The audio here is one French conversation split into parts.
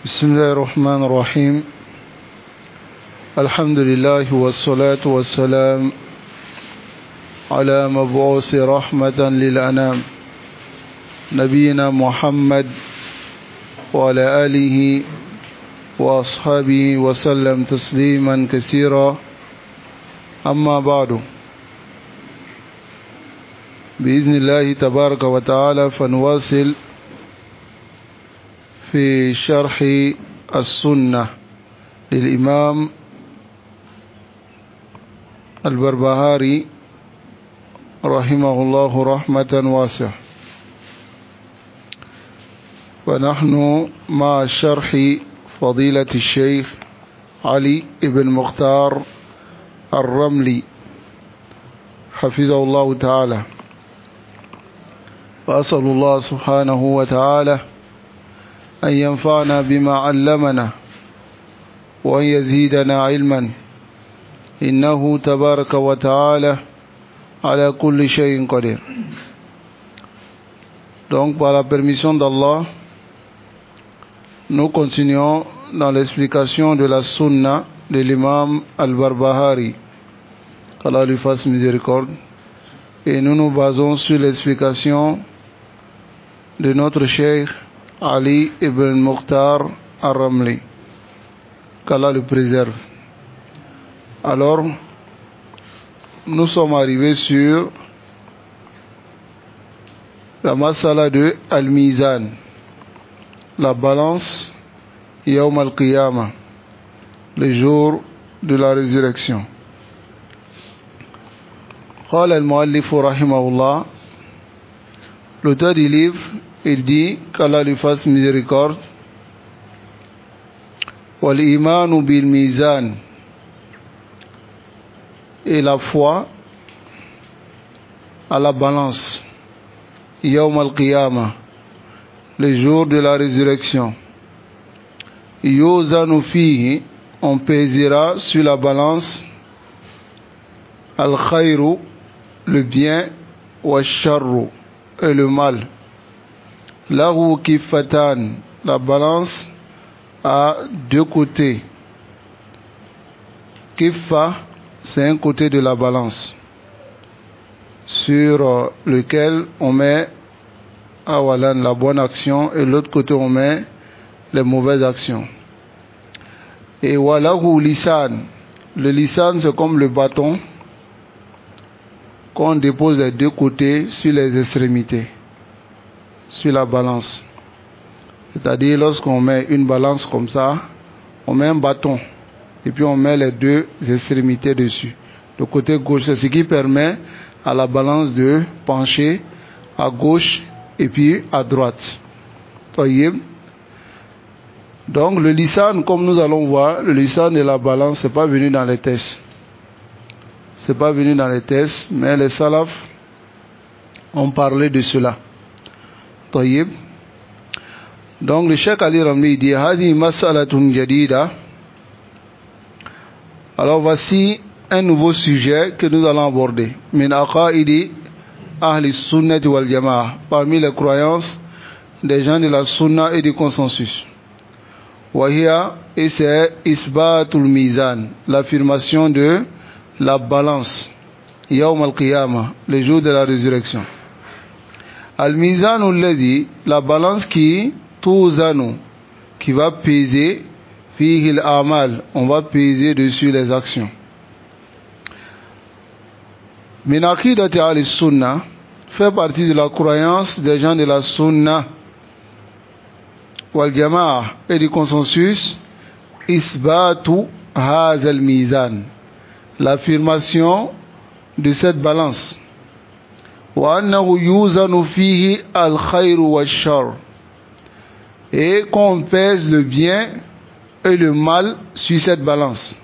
بسم الله الرحمن الرحيم. الحمد لله والصلاة والسلام على مبعوث رحمة للأنام نبينا محمد وعلى آله وأصحابه وسلم تسليما كثيرا. أما بعد، بإذن الله تبارك وتعالى فنواصل في شرح السنة للإمام البربهاري رحمه الله رحمة واسعة، ونحن مع شرح فضيلة الشيخ علي بن مختار الرملي حفظه الله تعالى. وأسأل الله سبحانه وتعالى أن ينفعنا بما علمنا وأن يزيدنا علما، إنه تبارك وتعالى على كل شيء قدير. Donc, par la permission d'Allah, nous continuons dans l'explication de la sunna de l'imam al-Barbahari, qu'Allah lui fasse miséricorde, et nous nous basons sur l'explication de notre cheikh Ali ibn Mukhtar al-Ramli, qu'Allah le préserve. Alors, nous sommes arrivés sur la masala de Al-Mizan, la balance Yawm al-Qiyamah, le jour de la résurrection. قال المؤلف رحمه الله, l'auteur du livre, il dit qu'Allah lui fasse miséricorde, wal imanu bil mizan, et la foi à la balance Yawm al-Qiyamah, le jour de la résurrection. Yuzanu fihi, on pèsera sur la balance al-khayru, le bien, wa sharru, et le mal. Lahu kifatan, la balance a deux côtés. Kifa, c'est un côté de la balance sur lequel on met la bonne action, et l'autre côté on met les mauvaises actions. Et walahu lisan, le lisan c'est comme le bâton qu'on dépose des deux côtés sur les extrémités, sur la balance. C'est-à-dire, lorsqu'on met une balance comme ça, on met un bâton et puis on met les deux extrémités dessus. Le côté gauche, c'est ce qui permet à la balance de pencher à gauche et puis à droite. Donc le lisan, comme nous allons voir, le lisan de la balance, c'est pas venu dans les tests. C'est pas venu dans les tests, mais les salafs ont parlé de cela. Donc le Cheikh Ali Ramli dit Hadi mas'alatun jadida. Alors voici un nouveau sujet que nous allons aborder. Min aqaidi ahli sunnati wal jama'a, parmi les croyances des gens de la sunna et du consensus. Wahia, et c'est isbatul mizan, l'affirmation de la balance Yawm al-Qiyamah, le jour de la résurrection. Al-Mizan alladhi, la balance qui tuzanu, qui va peser fihi al-amal, on va peser dessus les actions. Min aqidati al-sunnah, fait partie de la croyance des gens de la sunna wal jama'a et du consensus, isbatu hadha al-mizan, l'affirmation de cette balance. وأنه يوزن فيه الخير والشر, et qu'on pèse le bien et le mal sur cette balance.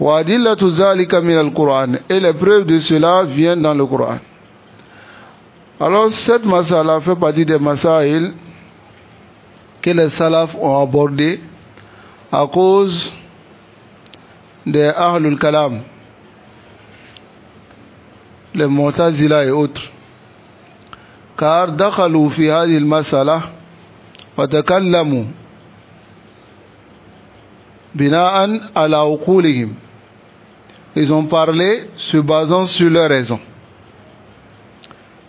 وأدلة ذلك من القرآن, et les preuves de cela viennent dans le Coran. Alors cette masala fait partie des masail que les salafs ont abordé à cause des Ahlul Kalam, les Mu'tazila et autres. Car dakhalu fi hadhihi al-masala وتكلموا bina'an ala uqulihim. Ils ont parlé se basant sur leurs raisons.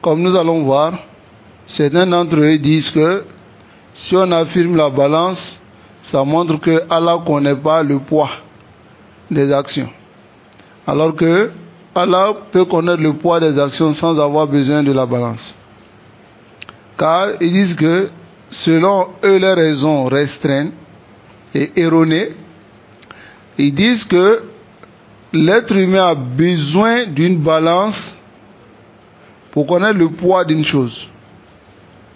Comme nous allons voir, certains d'entre eux disent que si on affirme la balance, ça montre que Allah ne connaît pas le poids des actions. Alors que Allah peut connaître le poids des actions sans avoir besoin de la balance. Car ils disent que selon eux les raisons restreintes et erronées, ils disent que l'être humain a besoin d'une balance pour connaître le poids d'une chose.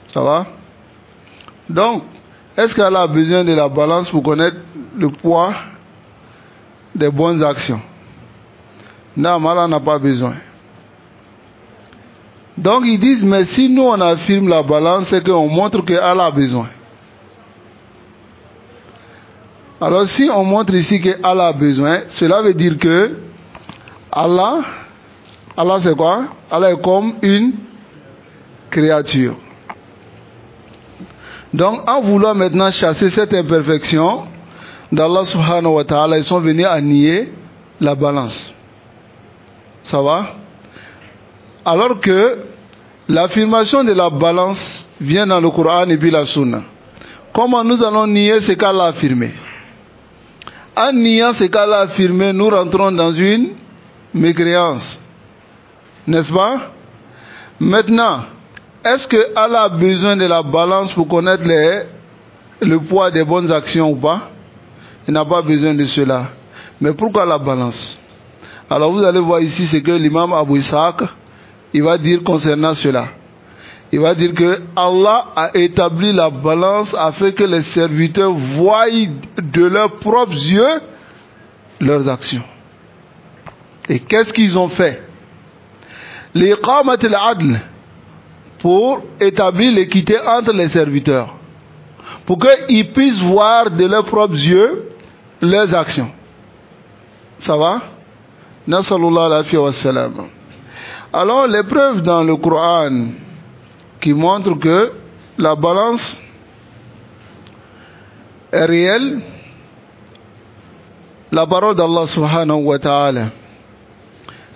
Ça va? Donc, est-ce qu'Allah a besoin de la balance pour connaître le poids des bonnes actions? Non, Allah n'a pas besoin. Donc ils disent, mais si nous on affirme la balance, c'est qu'on montre que Allah a besoin. Alors si on montre ici que Allah a besoin, cela veut dire que Allah c'est quoi? Allah est comme une créature. Donc en voulant maintenant chasser cette imperfection d'Allah subhanahu wa ta'ala, ils sont venus à nier la balance. Ça va? Alors que l'affirmation de la balance vient dans le Coran et puis la Sunna. Comment nous allons nier ce qu'Allah a affirmé? En niant ce qu'Allah a affirmé, nous rentrons dans une mécréance. N'est-ce pas? Maintenant, est-ce que Allah a besoin de la balance pour connaître le poids des bonnes actions ou pas? Il n'a pas besoin de cela. Mais pourquoi la balance? Alors vous allez voir ici ce que l'imam Abu Ishaq il va dire concernant cela. Il va dire que Allah a établi la balance afin que les serviteurs voient de leurs propres yeux leurs actions. Et qu'est-ce qu'ils ont fait? L'iqamat al-adl, pour établir l'équité entre les serviteurs, pour qu'ils puissent voir de leurs propres yeux leurs actions. Ça va? Nasallallahu alayhi wa sallam. Alors les preuves dans le Coran qui montrent que la balance est réelle, la parole d'Allah subhanahu wa ta'ala.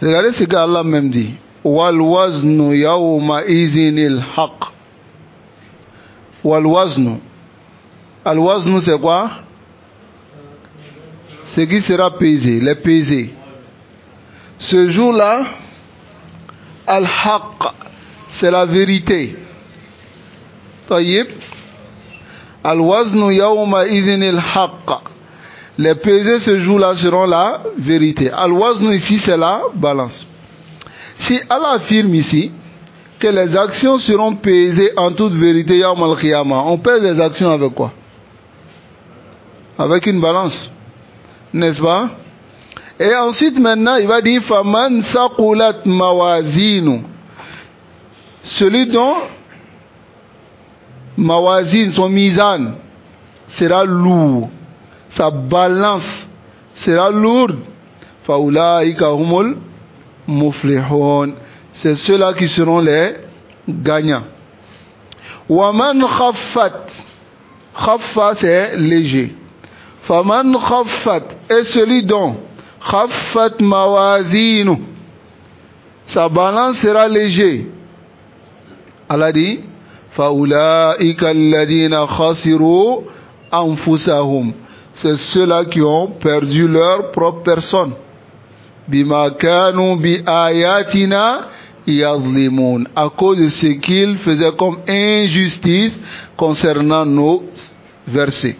Regardez ce qu'Allah même dit. Wal waznu yawma izinil haq. Wal waznu. Al waznu c'est quoi? Ce qui sera pesé, les pesés. Ce jour-là, al-haq, c'est la vérité. Taïb. Al-waznu yawma idhin al-haq. Les pesées ce jour-là seront la vérité. Al-waznu ici, c'est la balance. Si Allah affirme ici que les actions seront pesées en toute vérité, yawm al-qiyamah, on pèse les actions avec quoi? Avec une balance. N'est-ce pas? Et ensuite maintenant il va dire faman saqulat mawazinu, celui dont mawazin, son mizan sera lourd, sa balance sera lourde, faulaika humul muflihun, c'est ceux-là qui seront les gagnants. Waman khaffat, khaffa c'est léger, faman khaffat, et celui dont khaffat mawazinu, sa balance sera léger. Allah dit faulaika alladhina khasiru anfusahum, c'est ceux-là qui ont perdu leur propre personne. Bima kanu bi ayatina yadhlimun, à cause de ce qu'ils faisaient comme injustice concernant nos versets.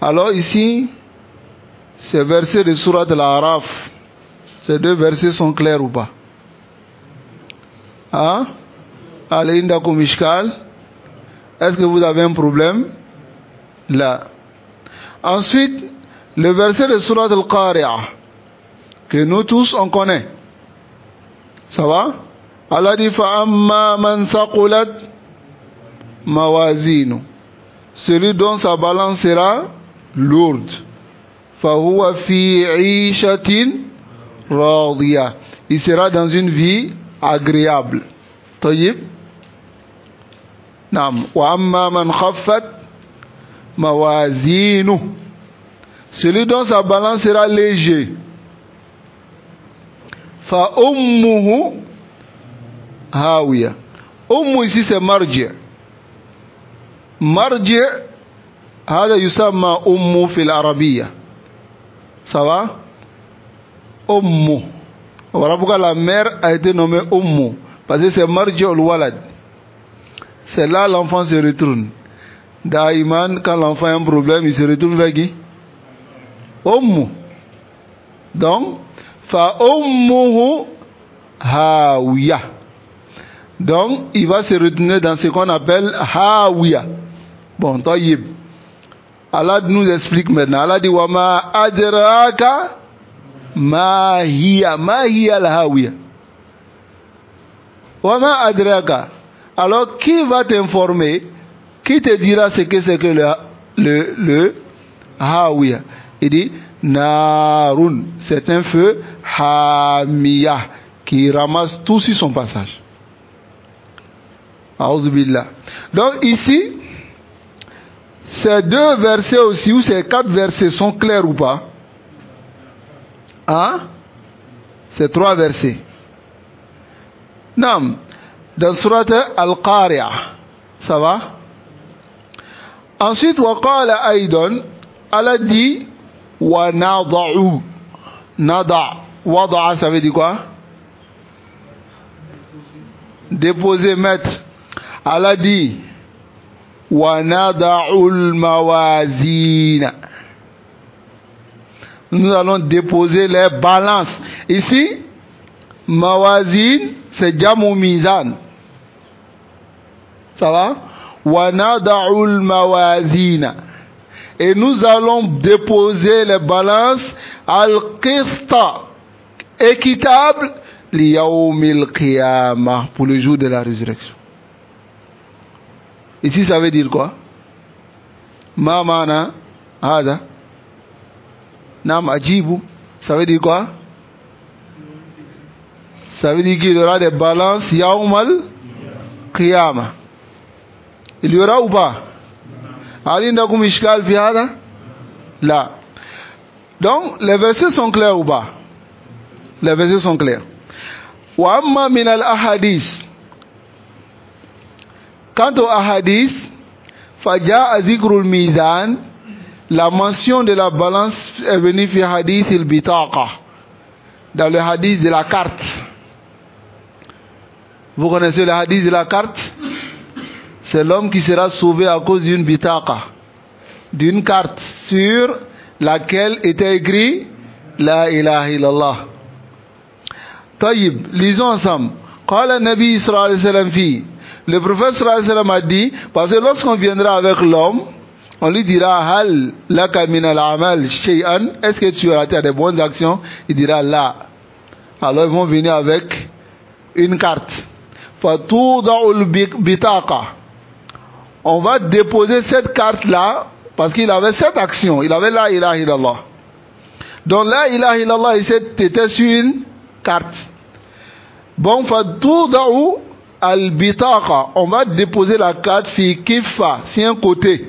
Alors ici, ces versets de Surat al-Araf, ces deux versets sont clairs ou pas? Hein? Al-Indakum Mishkal, est-ce que vous avez un problème? Là. Ensuite, le verset de Surat al-Qari'ah, que nous tous on connaît. Ça va? Allah dit fa'amma man saqulat mawazinu, celui dont sa balance sera lourde, fahuwa fi 'ishatin radiya, il sera dans une vie agréable. Tayyib. Naam. Wa amma man khaffat mawazinu, celui dont sa balance sera léger. Fa ummuhu hawiya. Ummu ici c'est marji. Marji, هذا يسمى أم في العربية. Ça va? Ummu. Voilà pourquoi la mère a été nommée Ummu. Parce que c'est marji al-walad. C'est là l'enfant se retourne. Daïman, quand l'enfant a un problème, il se retourne vers qui? Ummu. Donc, fa ummuhu hawiya. Donc, il va se retourner dans ce qu'on appelle hawiya. Bon, taïb. Allah nous explique maintenant. Allah dit, wa ma adraka ma hiya al-hawiya. Wa ma adraka. Alors, qui va t'informer? Qui te dira ce que c'est que le hawiya? Il dit, narun, c'est un feu hamiya qui ramasse tout sur son passage. Aouzubillah. Donc ici, ces deux versets aussi, ou ces quatre versets sont clairs ou pas? Hein? Ces trois versets. Non. Dans Surat Al-Qari'ah. Ça va? Ensuite, waqala aydon, Allah dit, wa nada'u. Nada'. Wada'a, ça veut dire quoi? Déposer, mettre. Allah dit, wa nada'ul mawazina. Nous allons déposer les balances. Ici, mawazin, c'est jamu mizan. Ça va? Wa nada'ul mawazina. Et nous allons déposer les balances al-qista, équitable, liyawmil qiyamah, pour le jour de la résurrection. Ici, ça veut dire quoi? Ma mana hada nam ajibu. Ça veut dire quoi? Ça veut dire qu'il y aura des balances yawmal qiyamah. Il y aura ou pas? Alindakum ishkal fi hada? Là. Donc, les versets sont clairs ou pas? Les versets sont clairs. Wa amma min al-ahadith. Quant au hadith, faja'a dhikrul mizan, la mention de la balance est venue fi hadith al-bitaqa, dans le hadith de la carte. Vous connaissez le hadith de la carte? C'est l'homme qui sera sauvé à cause d'une bitaqa, d'une carte sur laquelle était écrit La ilaha illallah. Taïb, lisons ensemble. Qala Nabi sallallahu alayhi wa sallam fi. Le prophète sallallahu alayhi wa sallam a dit, parce que lorsqu'on viendra avec l'homme, on lui dira Hal laka min al-amal shay'an, est-ce que tu as des bonnes actions? Il dira La. Alors ils vont venir avec une carte. Fatuda'ul bitaqa. On va déposer cette carte-là, parce qu'il avait cette action. Il avait La ilaha illallah. Donc La ilaha illallah, il était sur une carte. Bon, fatuda'u al-bitaqa. On va déposer la carte fi kifa, c'est un côté.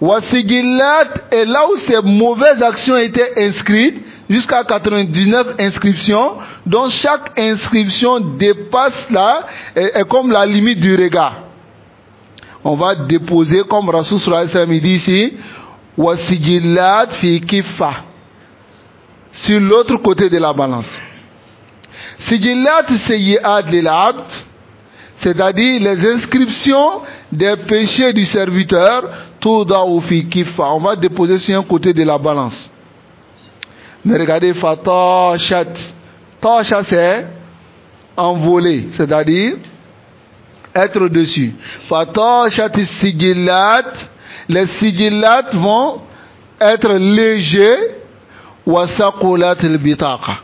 Wasigillat, et là où ces mauvaises actions étaient inscrites, jusqu'à 99 inscriptions, dont chaque inscription dépasse là, est comme la limite du regard. On va déposer, comme Rasul sallallahu alayhi wa sallam dit ici, wasigillat fi kifa, sur l'autre côté de la balance. Sigillat sayyi'at lil abd, c'est-à-dire les inscriptions des péchés du serviteur, tuda'u fi kifa, on va déposer sur un côté de la balance. Mais regardez, fatashat, tasha c'est envoler, c'est-à-dire être dessus. Fatashat sigillat, les sigillat vont être légers, wasaqulat al-bitaqa,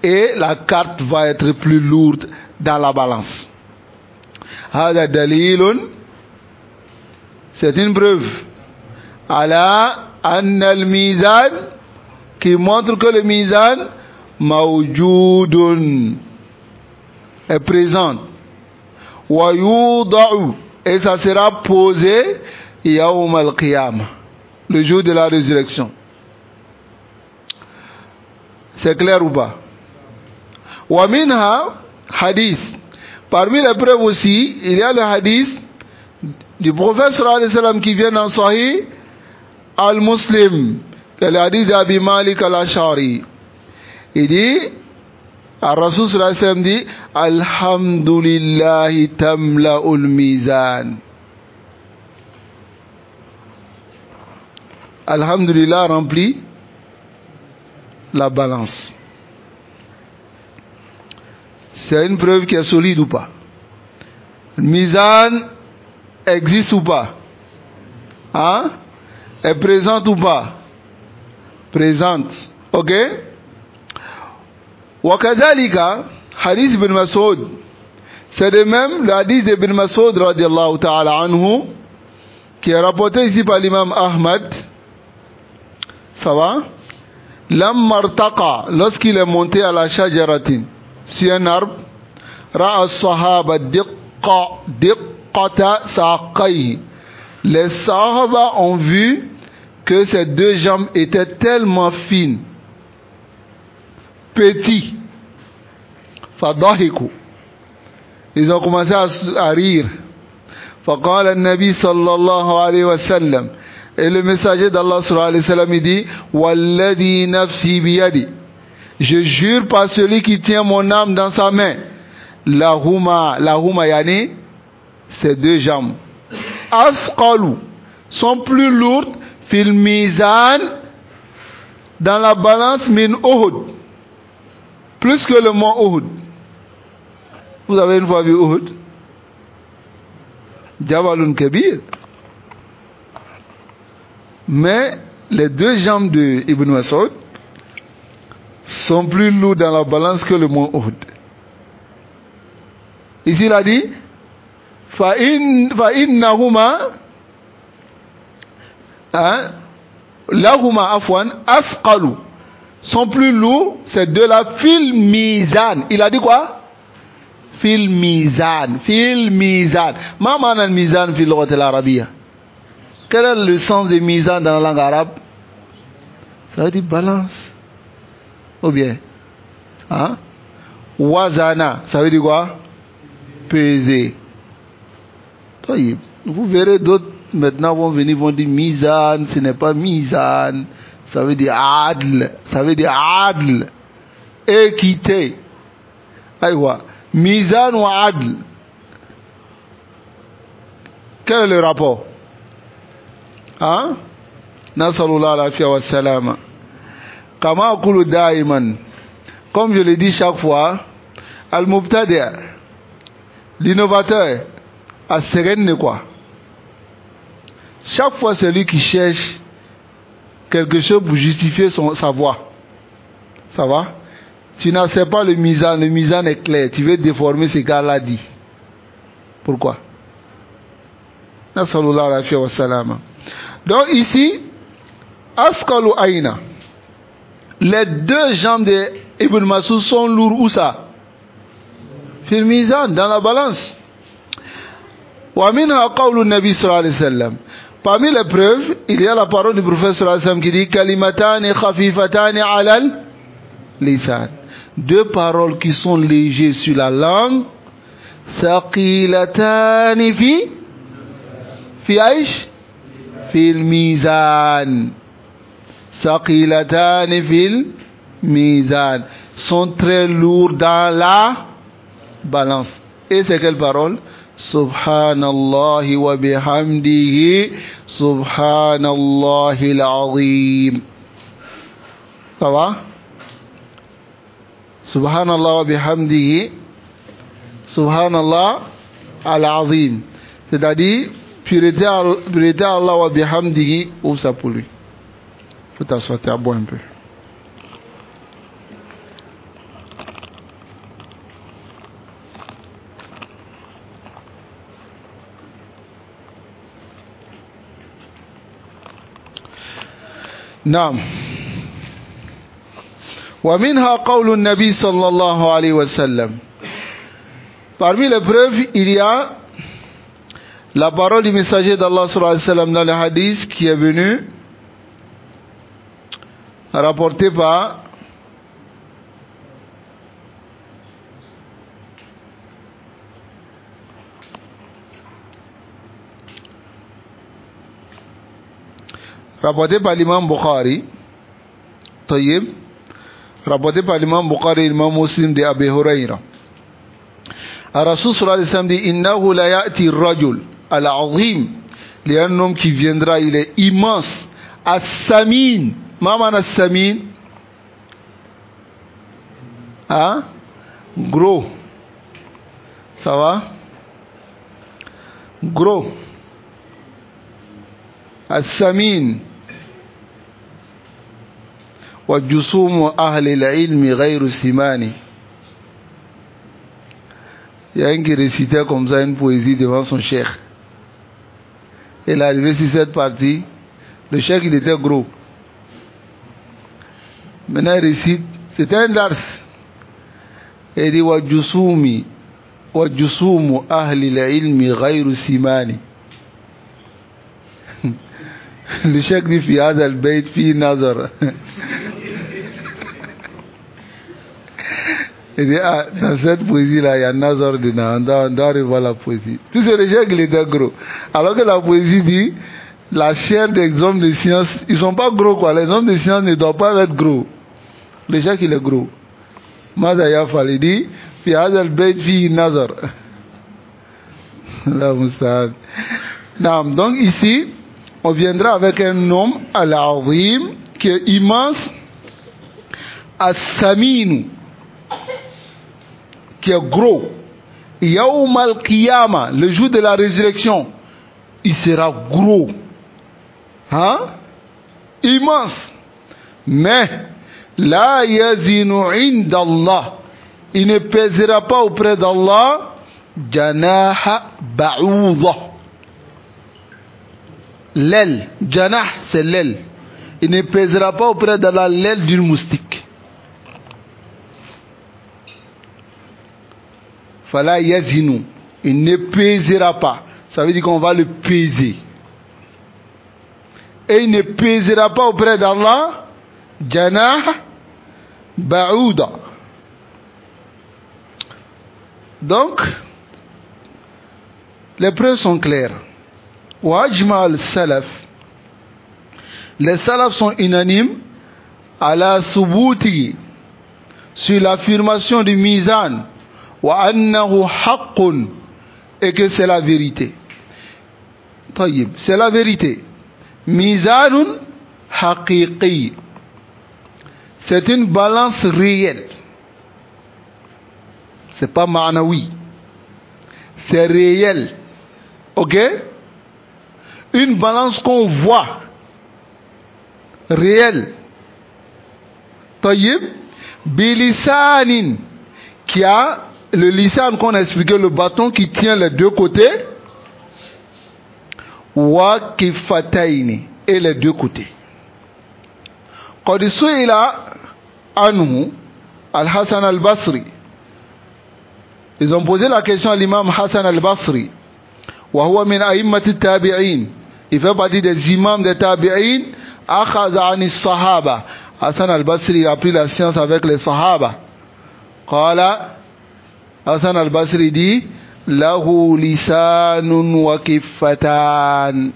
et la carte va être plus lourde dans la balance. Hada dalilun, c'est une preuve, ala anna al-mizan, qui montre que le mizan mawjoudun est présent. Wa yuda'u, et ça sera posé yawm al-qiyamah, le jour de la résurrection. C'est clair ou pas? Wa minha hadith. Parmi les preuves aussi, il y a le hadith du prophète sallallahu alayhi wa sallam qui vient dans Sahih al-Muslim, que le hadith d'Abi Malik al-Ash'ari. Il dit, Ar-Rasul sallallahu alayhi wa sallam dit, Alhamdulillahi tamla'ul mizan. Alhamdulillah remplit la balance. C'est une preuve qui est solide ou pas? Mizan existe ou pas? Hein? Est présente ou pas? Présente. Ok? Wakadalika, hadith ibn Mas'ud. C'est de même le hadith ibn Mas'ud radiallahu ta'ala anhu, qui est rapporté ici par l'imam Ahmad. Ça va? Lamma irtaqa, lorsqu'il est monté à la shajaratin, sur un arbre, ra'a as-sahaba diqqata saqayhi. Les sahaba ont vu que ces deux jambes étaient tellement fines, petits. Fadahiku. Ils ont commencé à rire. Faqala an-nabi sallallahu alayhi wa sallam. Et le messager d'Allah sallallahu alayhi wa sallam, il dit, Walladhi nafsi biyadi. Je jure par celui qui tient mon âme dans sa main. Lahuma yani, ces deux jambes. Asqalu, sont plus lourdes, fil mizan, dans la balance min Uhud. Plus que le mont Uhud. Vous avez une fois vu Uhud? Jabalun Kabir. Mais les deux jambes de Ibn Mas'ud sont plus lourds dans la balance que le mont Uhud. Ici il a dit fa'innahuma lahuma afwan asqalu, sont plus lourds ces deux-là fil mizan. Il a dit quoi? Fil mizan. Ma ma'na al-mizan fil lughati al-arabiyya? Quel est le sens de mizan dans la langue arabe? Ça veut dire balance. Ou bien, hein? Wazana, ça veut dire quoi? Peser. Vous verrez d'autres maintenant vont venir, vont dire mizan, ce n'est pas mizan. Ça veut dire adl. Équité. Aïwa. Mizan ou adl. Quel est le rapport? Hein? Nasalullah al-afia wa salama. Kama akulu daiman. Comme je le dis chaque fois, al-mubtadi', l'innovateur, as-serenne quoi? Chaque fois c'est lui qui cherche quelque chose pour justifier sa voix. Ça va? Tu n'acceptes pas le mizan est clair. Tu veux déformer ce gars-là dit. Pourquoi? Nasalullah al-afia wa salama. Donc ici, Askalu Aïna, les deux jambes de Ibn Mas'ud sont lourds où ça? Fil mizan, dans la balance. Wa minha qawlu nabi sallallahu alayhi wa sallam. Parmi les preuves, il y a la parole du prophète sallallahu alayhi wa sallam qui dit Kalimatani khafifatani alal lisan. Deux paroles qui sont légères sur la langue. Saqilatani fi aish fil mizan. Saqilatani fil mizan. Sont très lourds dans la balance. Et c'est quelle parole? Subhanallah wa bihamdihi Subhanallah al-azim. Ça va? Subhanallah wa bihamdihi Subhanallah al-azim. C'est-à-dire pureté Allah wa bihamdihi. Ouvre ça pour lui. Faut t'asseoir, à boire un peu. Naam. Wa minha qawlu nabi sallallahu alayhi wa sallam. Parmi les preuves, il y a la parole du messager d'Allah sallallahu alayhi wa sallam dans le hadith qui est venu rapporté par rapporté par l'imam Bukhari. Tayyib, rapporté par l'imam Bukhari et l'imam Muslim de Abi Huraira. Rasul sallallahu alayhi wa sallam dit innahu la ya'ti ar-rajul al-azim, il y a un homme qui viendra, il est immense, as-samin. Ma mana as-samin? Hein? Gros. Ça va? Gros. As-samin. Wa jusumu ahli al-ilmi ghayru simani. Il y a un qui récitait comme ça une poésie devant son cheikh. Il est arrivé sur cette partie. Le cheikh, il était gros. Maintenant, il récite. C'était un dars. Il dit wa jusumu ahli al-ilmi ghayru simani. Le cheikh dit fi hadha al-bayt fi nazar. Il dit, dans cette poésie-là, il y a Nazar dedans, on doit revoir la poésie. Tout ce les gens qui étaient gros. Alors que la poésie dit, la chair des hommes de science, ils ne sont pas gros quoi. Les hommes de science ne doivent pas être gros. Le cheikh il est gros. Mazaya Fall dit, fi hadal bayt fi Nazar. La Moustad. Donc ici, on viendra avec un nom, Al-Azim, qui est immense, As-Saminu, qui est gros. Yawm al-Qiyamah, le jour de la résurrection, il sera gros. Hein? Immense. Mais, la yazinu inda Allah, il ne pèsera pas auprès d'Allah, janaha ba'udha. L'aile. Janah, c'est l'aile. Il ne pèsera pas auprès d'Allah l'aile d'une moustique. Fala yazinu, il ne pèsera pas. Ça veut dire qu'on va le peser. Et il ne pèsera pas auprès d'Allah janah ba'ouda. Donc, les preuves sont claires. Wajma al-salaf, les salafs sont unanimes à la subuti, sur l'affirmation du mizan, wa annahu haqqun, et que c'est la vérité. Tayyib, c'est la vérité. Mizanun haqiqi, c'est une balance réelle. C'est pas ma'nawi, c'est réel. Ok? Une balance qu'on voit, réelle. Tayyib, bilisanin, qui a le lisan qu'on a expliqué, le bâton qui tient les deux côtés, wa kifataini, et les deux côtés. Qad su'ila anhu al-Hasan al-Basri, ils ont posé la question à l'imam Hassan al-Basri, wa huwa min a'immati at-tabi'in, il fait partie des imams des tabi'in, akhadha ani sahaba. Hassan al-Basri a pris la science avec les sahaba. Qala, Hassan al-Basri dit, lahu lisanun wa kiffatan.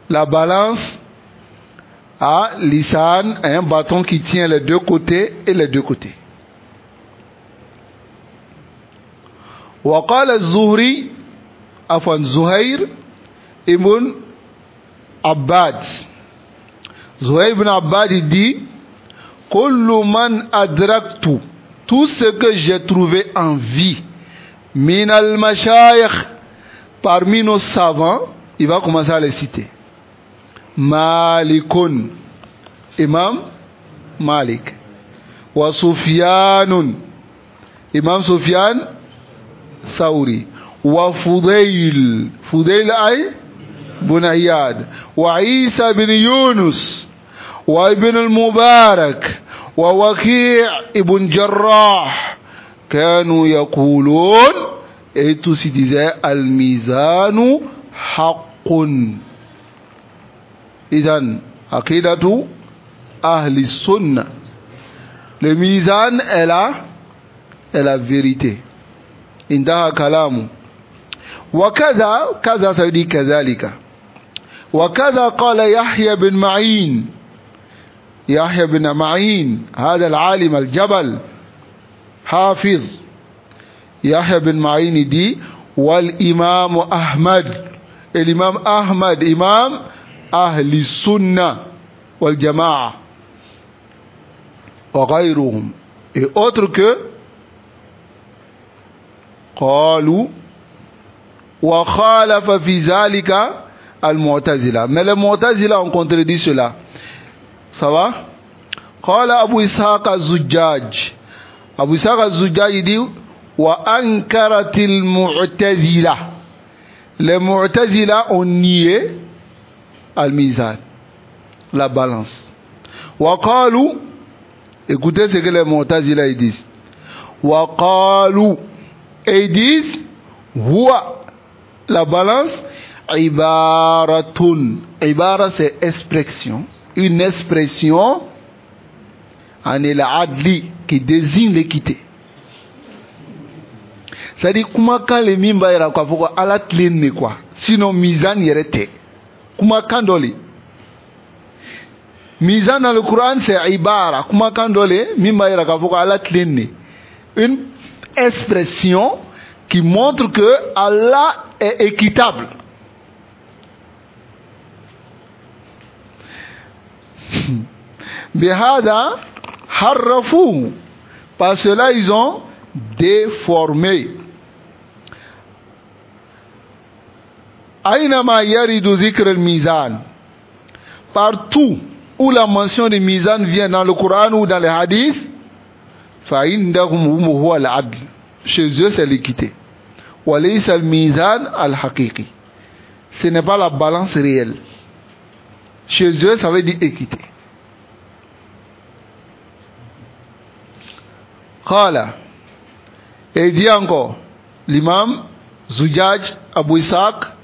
La balance a lisan, un bâton qui tient les deux côtés et les deux côtés. Wa qala az-Zuhri, afwan Zuhair ibn Abbad. Zuhair ibn Abbad il dit, kullu man adraktu, tout ce que j'ai trouvé en vie, min al-mashayikh, parmi nos savants, il va commencer à les citer. Malikun, Imam Malik, wa Sufyanun, Imam Sufyan Sauri, wa Fudail, Fudail ay بن عياد, وعيسى بن يونس, وابن المبارك, ووكيع ابن جراح, كانوا يقولون, et tous ils disaient, الميزان حق. إذن عقيدة أهل السنة, le mizan est la vérité. عندها كلام. وكذا, كذا ça veut dire كذلك. وكذا قال يحيى بن معين. يحيى بن معين هذا العالم الجبل حافظ. يحيى بن معين dit والإمام أحمد. الإمام أحمد إمام أهل السنة والجماعة وغيرهم et autres que قالوا وخالف في ذلك المعتزلة. Mais les Mu'tazila ont contredit cela. Ça va? قال أبو إسحاق الزجاج. أبو إسحاق الزجاج dit وأنكرت المعتزلة. Les Mu'tazila ont nié al-mizan, la balance. وقالوا, écoutez ce que les Mu'tazila disent. وقالوا, et ils disent huwa, la balance, ibaratun. Ibara c'est expression, une expression en el-adli qui désigne l'équité. C'est-à-dire comment quand les mimba ira quoi faut ala tlenne quoi, sinon mizan yerete comment quand doli mizan dans le Coran c'est ibara comment quand doli mimba ira quoi faut ala tlenne, une expression qui montre que Allah est équitable. Bihada harrafu, par cela ils ont déformé. Aynama yaridu zikr al-mizan, partout où la mention de mizan vient dans le Coran ou dans les hadiths, fa indahum huwa al-adl, chez eux c'est l'équité. Wa laysa al-mizan al-haqiqi, ce n'est pas la balance réelle. Chez eux ça veut dire équité. Qala, et dit encore l'imam Zujaj Abu Ishaq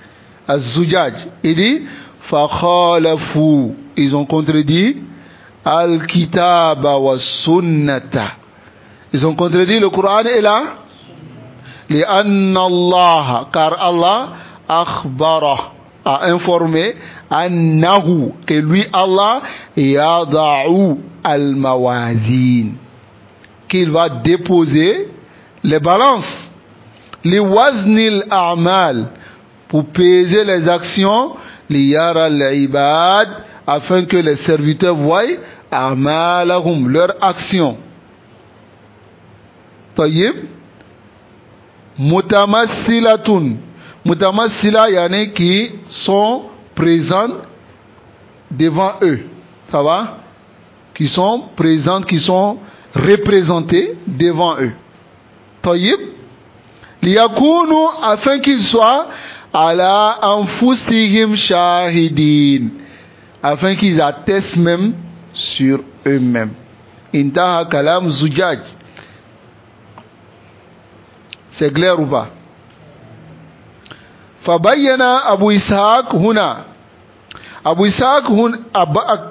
Az-Zujaj, il dit fakhalafu, ils ont contredit al-kitaba wa sunnata, ils ont contredit le Coran et la li'anna Allah, car Allah akhbara, a informé annahu, que lui Allah yada'u al-mawazin, qu'il va déposer les balances, li waznil a'mal, pour peser les actions, li yara al-ibad, afin que les serviteurs voient a'malahum, leurs actions. Tayyib, mutamassilatun, mutamassila yani qui sont présents devant eux, ça va, qui sont présentes, qui sont représentés devant eux. Tayyib, liyakunu, afin qu'ils soient ala anfusihim shahidin, afin qu'ils attestent même sur eux-mêmes. Intaha kalam Zujaj. C'est clair ou pas? Fabayyana Abu Ishaq huna. Abu Ishaq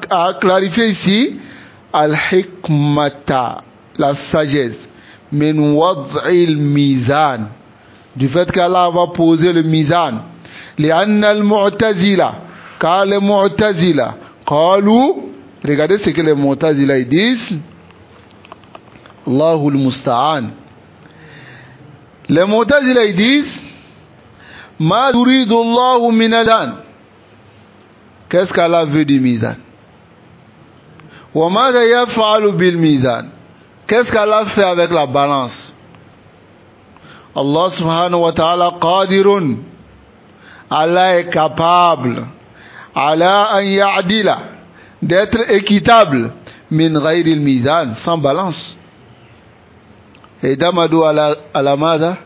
a clarifié ici al-hikmata, la sagesse, min wad'il mizan, du fait qu'Allah va poser le mizan. Li'anna al-mu'tazila, car les mu'tazila qalu, regardez ce que les mu'tazila disent, Allahu al-musta'an. Les mu'tazila disent ma yuridu Allahu min al-mizan, qu'est-ce qu'Allah veut du mizan? Wa madha yaf'alu bil mizan, qu'est-ce qu'Allah fait avec la balance? Allah subhanahu wa ta'ala qadirun, Allah est capable, ala an ya'dila, d'être équitable, min ghayril mizan, sans balance. Et damadou ala madha,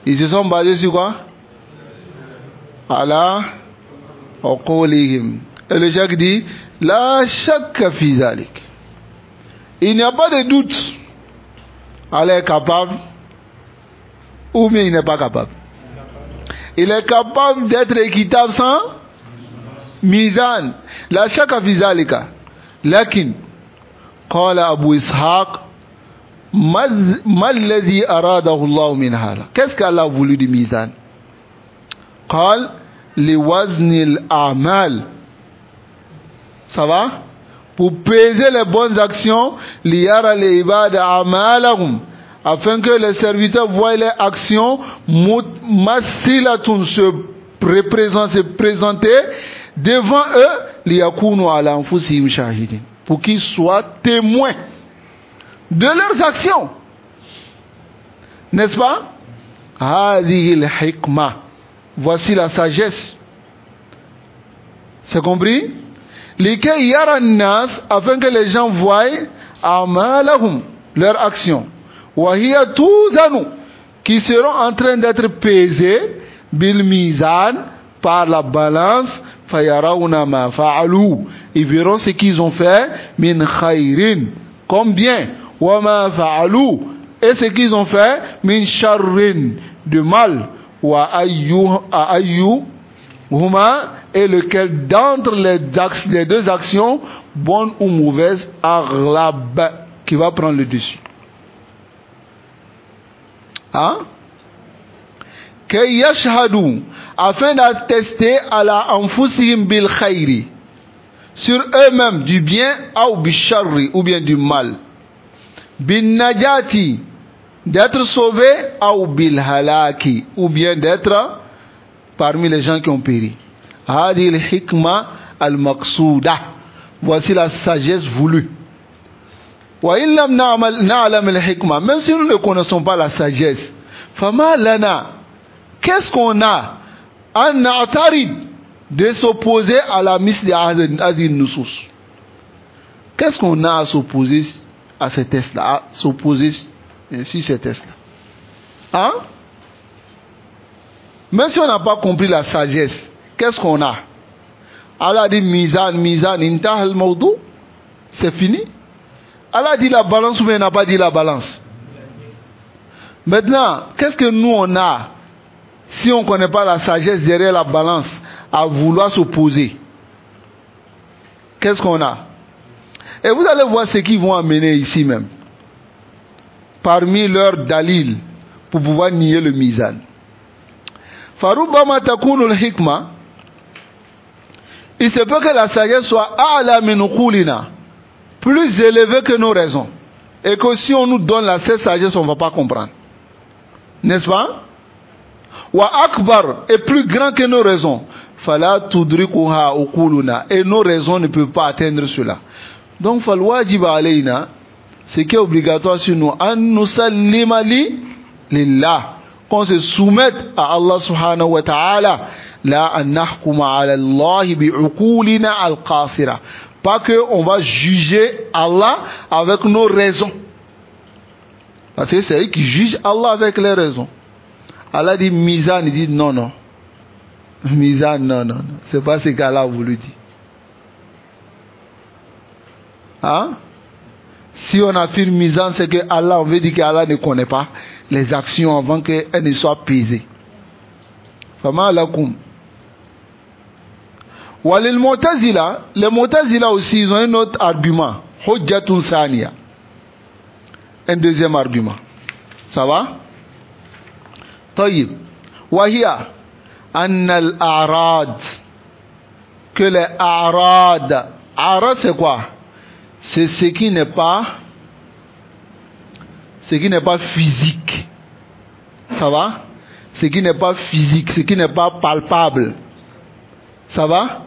ils se sont basés sur quoi? Ala uqulihim. Et le cheikh dit la shakka fi zalik, il n'y a pas de doute, Allah est capable ou bien il n'est pas capable. Il est capable d'être équitable sans mizan. La shakka fi zalika. Lakin qala Abu Ishaq ma alladhi aradahu Allah min hala, qu'est-ce qu'Allah a voulu du mizan? Qal li waznil a'mal. Ça va? Pour peser les bonnes actions, liyara li ibada a'malahum, afin que les serviteurs voient les actions masilatun se présenter devant eux, liyakunu ala anfusihim shahidin, pour qu'ils soient témoins de leurs actions. N'est-ce pas? Hadhihi al-hikma. Voici la sagesse. C'est compris? Likay yara an-nas, afin que les gens voient amalahum, leurs actions. Wa hiya tuzanu, qui seront en train d'être pesés bil mizan, par la balance. Fayarawna ma fa'alu, ils verront ce qu'ils ont fait min khairin, comme bien. Wa ma fa'alu, et ce qu'ils ont fait min sharrin, de mal. Wa ayyuhuma, et lequel d'entre les deux actions, bonne ou mauvaise, aghlab, qui va prendre le dessus. Hein? Kay yashhadu, afin d'attester ala anfusihim bil khayri, sur eux-mêmes du bien, ou bil sharri, ou bien du mal. Bin najati, d'être sauvé, ou bil halaki, ou bien d'être parmi les gens qui ont péri. Hadi al hikma al maqsouda, voici la sagesse voulue. Wa illam na'lam al hikma, même si nous ne connaissons pas la sagesse, fama lana, qu'est-ce qu'on a an na'tarid, de s'opposer à la misli azin nusus? Qu'est-ce qu'on a à s'opposer à ces tests-là, à s'opposer sur ces tests-là? Hein? Même si on n'a pas compris la sagesse, qu'est-ce qu'on a? Allah dit mizan, intah al-mawdu, c'est fini. Allah dit la balance, ou bien il n'a pas dit la balance? Maintenant, qu'est-ce que nous on a, si on ne connaît pas la sagesse derrière la balance, à vouloir s'opposer? Qu'est-ce qu'on a? Et vous allez voir ce qu'ils vont amener ici même, parmi leurs dalil, pour pouvoir nier le mizan. Farubbama takunu al-hikma, il se peut que la sagesse soit a'la min uqulina, plus élevée que nos raisons, et que si on nous donne cette sagesse, on ne va pas comprendre. N'est-ce pas? Wa akbar, est plus grand que nos raisons. Fala tudrikuha uquluna, et nos raisons ne peuvent pas atteindre cela. Donc fal wajib alayna, ce qui est obligatoire sur nous, an nusallima lillah, qu'on se soumette à Allah subhanahu wa ta'ala, la an nahkuma ala Allah bi uqulina al qasira, pas que on va juger Allah avec nos raisons, parce que c'est eux qui jugent Allah avec les raisons. Allah dit mizan, il dit non. Mizan, non. C'est pas ce qu'Allah a voulu dire. Hein? Si on affirme mizan, c'est que Allah, on veut dire qu'Allah ne connaît pas les actions avant qu'elles ne soient pesées. Fama lakum. Walil Mu'tazila, les Mu'tazila aussi, ils ont un autre argument. Hujjatun saniya. Un deuxième argument. Ça va? Tayyib. Wahia. Annal a'rad. Que les a'rad. A'rad c'est quoi? C'est ce qui n'est pas physique. Ça va? Ce qui n'est pas physique, ce qui n'est pas palpable. Ça va?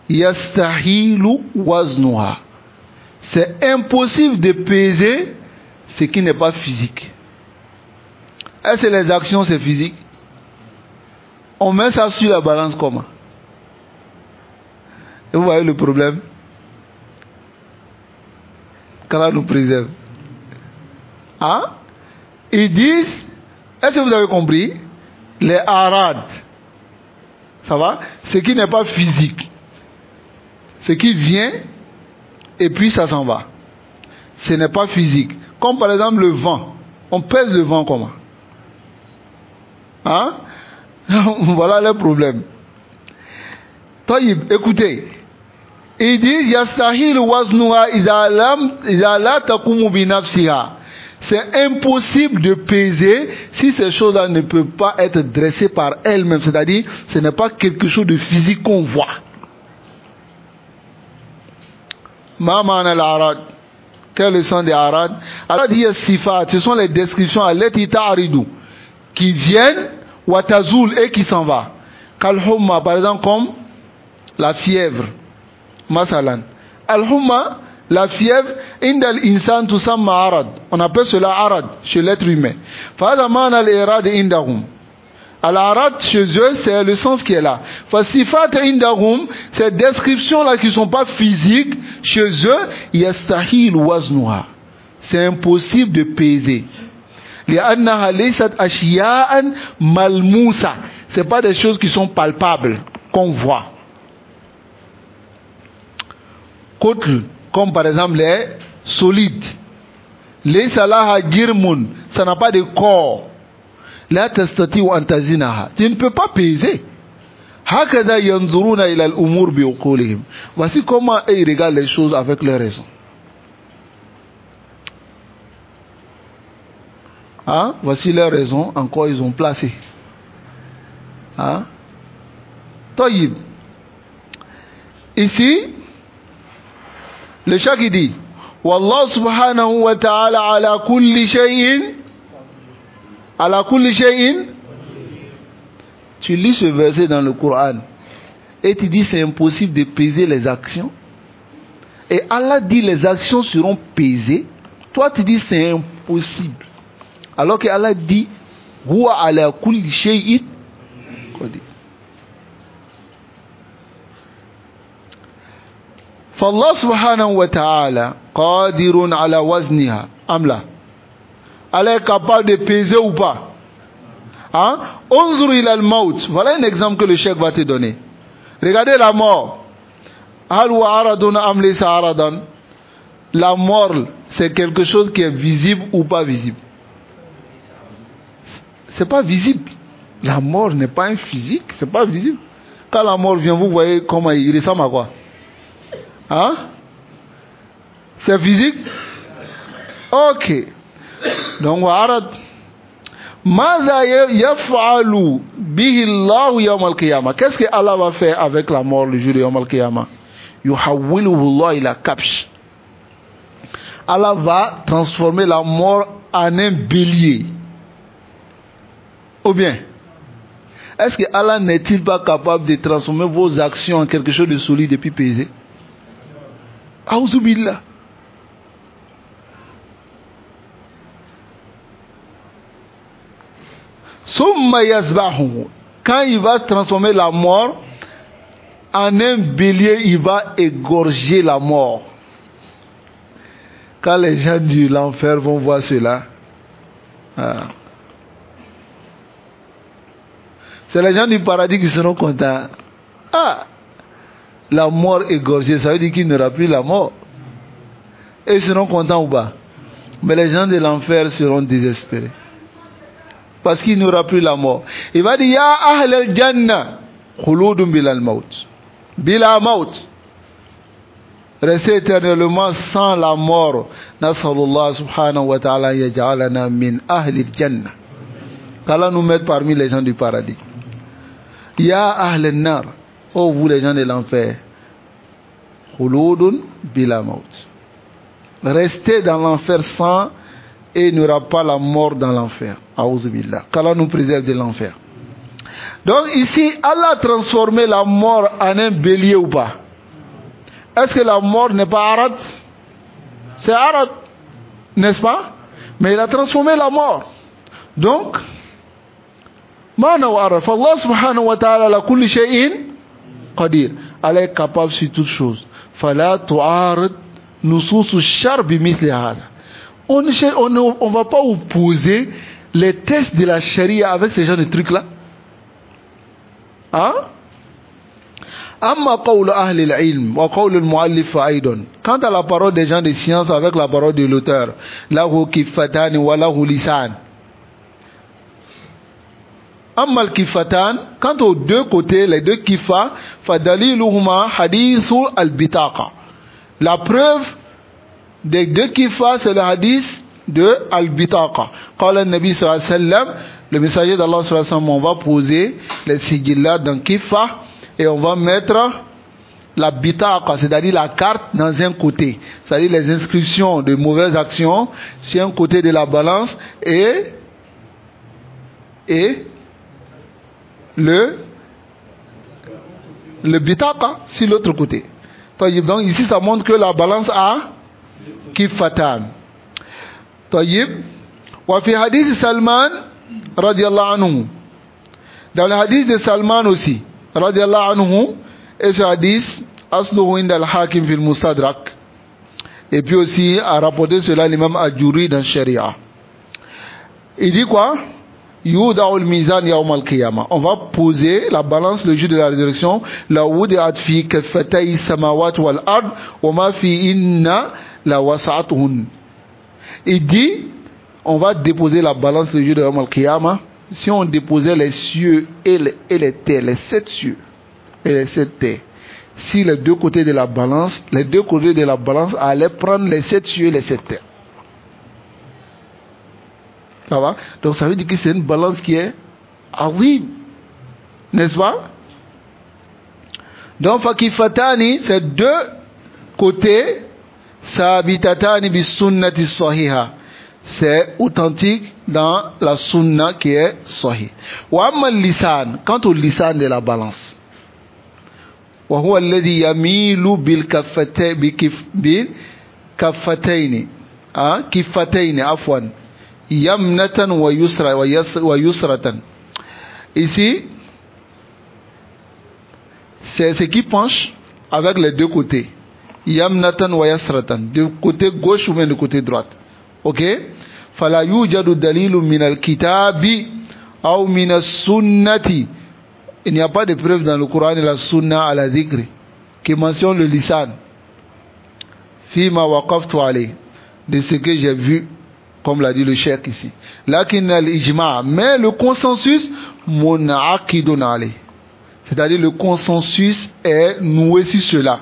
Yastahilu waznuha. C'est impossible de peser ce qui n'est pas physique. Est-ce que les actions c'est physique? On met ça sur la balance comment? Et vous voyez le problème? qu'Allah nous préserve. Hein? Ils disent, est-ce que vous avez compris? Les arad, ça va? Ce qui n'est pas physique, ce qui vient et puis ça s'en va. Ce n'est pas physique. Comme par exemple le vent. On pèse le vent comment? Hein? Voilà le problème. Taïb, écoutez. Ils disent Yastahil waznuha idha la taqumu bi nafsiha. c'est impossible de peser si ces choses-là ne peuvent pas être dressées par elles-mêmes. C'est-à-dire, ce n'est pas quelque chose de physique qu'on voit. Ma ma'ana al-arad. Quel est le sens des arad? Arad hiya sifat, ce sont les descriptions allati ta'ridu qui viennent wa tazul et qui s'en va. Kal humma, par exemple, comme la fièvre. Masalan. Al-humma, la fièvre, indal insan tusamma arad. On appelle cela arad chez l'être humain. Fahada ma'ana al-irad indahum. Al-arad chez eux, c'est le sens qui est là. Fasifat indahum, ces descriptions-là qui ne sont pas physiques, chez eux, yastahil waznuha. C'est impossible de peser. Li'annaha laysat ashiya'an malmousa. Ce n'est pas des choses qui sont palpables, qu'on voit. Kotl, comme par exemple les solides. Laysa laha jirmun, ça n'a pas de corps. La tastati wa antazinaha. Tu ne peux pas peser. Hakada yanzuruna ila al-umur bi uqulihim. Voici comment ils regardent les choses avec leur raison. Hein? Voici leur raison en quoi ils ont placé. Hein? Taïb. Ici, le chak il dit Wallah subhanahu wa ta'ala ala kulli shay'in. Ala kulli shay'in. Tu lis ce verset dans le Coran et tu dis c'est impossible de peser les actions. Et Allah dit les actions seront pesées. Toi tu dis c'est impossible. Alors que Allah dit Huwa ala kulli shay'in qadir. فالله سبحانه وتعالى قادر على وزنها أم لا؟ Allah est capable de peser ou pas? Hein? Unzur ila al-maut. Voilà un exemple que le cheikh va te donner. Regardez la mort. Hal wa aradun am laysa aradan? La mort, c'est quelque chose qui est visible ou pas visible? C'est pas visible. La mort n'est pas un physique, c'est pas visible. Quand la mort vient, vous voyez comment il ressemble à quoi? Hein? C'est physique? Ok. Donc, arad. Maza yaf'alu bihi Allah yawm al-qiyamah. Qu'est-ce que Allah va faire avec la mort le jour de yawm al-qiyamah? Yuhawwiluhu Allah ila kabsh. Allah va transformer la mort en un bélier. Ou bien, est-ce que Allah n'est-il pas capable de transformer vos actions en quelque chose de solide et puis pesé? Aouzubillah. Summa yazbahu. Quand il va transformer la mort en un bélier, il va égorger la mort. Quand les gens de l'enfer vont voir cela, c'est les gens du paradis qui seront contents. Ah, la mort égorgée, ça veut dire qu'il n'y aura plus la mort. Et ils seront contents ou pas? Mais les gens de l'enfer seront désespérés. Parce qu'il n'y aura plus la mort. Il va dire, Ya ahl al-jannah, khuludun bilal maut. Bila maut. Restez éternellement sans la mort. Nasallallahu subhanahu wa ta'ala yaj'alana min ahli al-jannah. Qu'Allah nous mette parmi les gens du paradis. Ya ahl al-nar. Oh vous les gens de l'enfer. Khuludun bila maut. Restez dans l'enfer sans et il n'y aura pas la mort dans l'enfer. Aouzubillah. Qu'Allah nous préserve de l'enfer. Donc ici, Allah a transformé la mort en un bélier ou pas? Est-ce que la mort n'est pas arad? C'est arad, n'est-ce pas? Mais il a transformé la mort. Donc, Allah subhanahu wa ta'ala la kulli shay'in qadir. Allah est capable sur toutes choses. Fala tu'arid nususu shar bimithli hada. On ne va pas opposer les textes de la charia avec ces genres de trucs-là. Hein? Amma qawlu ahli al-ilm wa qawlu al-muallif aidan. Quant à la parole des gens de science avec la parole de l'auteur, lahu kifatan wa lahu lisan. Amma al-kifatan, quant aux deux côtés, les deux kifa, fadaliluhuma hadithu al-bitaqa. La preuve des deux kifas, c'est le hadith de al-bitaqa. Qala an-nabi sallallahu alayhi wa sallam, le messager d'Allah sallallahu alayhi wa sallam, on va poser les sigillat dans kifa et on va mettre la bitaqa, c'est-à-dire la carte dans un côté, c'est-à-dire les inscriptions de mauvaises actions sur un côté de la balance et le bitaqa sur l'autre côté. Donc ici ça montre que la balance a kifatan. Tayyib. Wa fi hadith Salman radiyallahu anhu. Dans le hadith de Salman aussi radiyallahu anhu, et ce hadith asluhu inda al-Hakim fil Mustadrak. Et puis aussi a rapporté cela l'imam Ajuri dans Sharia. Il dit quoi? Yuda'u al-mizan yawm al-qiyamah. On va poser la balance le jour de la résurrection. La wudi'at fi kaffatay samawati wal ard wa ma fi inna la wasa'atuhun. Il dit, on va déposer la balance le jour de yawm al-qiyamah. Si on déposait les cieux et les terres, les 7 cieux et les 7 terres, si les deux côtés de la balance allaient prendre les 7 cieux et les 7 terres. Ça va? Donc ça veut dire que c'est une balance qui est azim, n'est-ce pas? Donc fakifatani, c'est deux côtés, sabitatani bis sunnati sahiha, c'est authentique dans la sunna qui est sahih. Wa amma lisan, quant au lisan de la balance, wa huwa alladhi yamilu bil kaffataini, kifataini afwan, yamnatan wa yusratan. Ici, c'est ce qui penche avec les deux côtés. Yamnatan wa yusratan. Du côté gauche ou bien du côté droite. Ok? Fala yujadu dalilu min al-kitabi ou min as-sunnati. Il n'y a pas de preuve dans le Coran et la sunna à la dhikri qui mentionne le lisan. Fima waqaftu alayh. De ce que j'ai vu, comme l'a dit le cheikh ici. Lakin al-ijma', mais le consensus munaqidun alayh. C'est-à-dire le consensus est noué sur cela.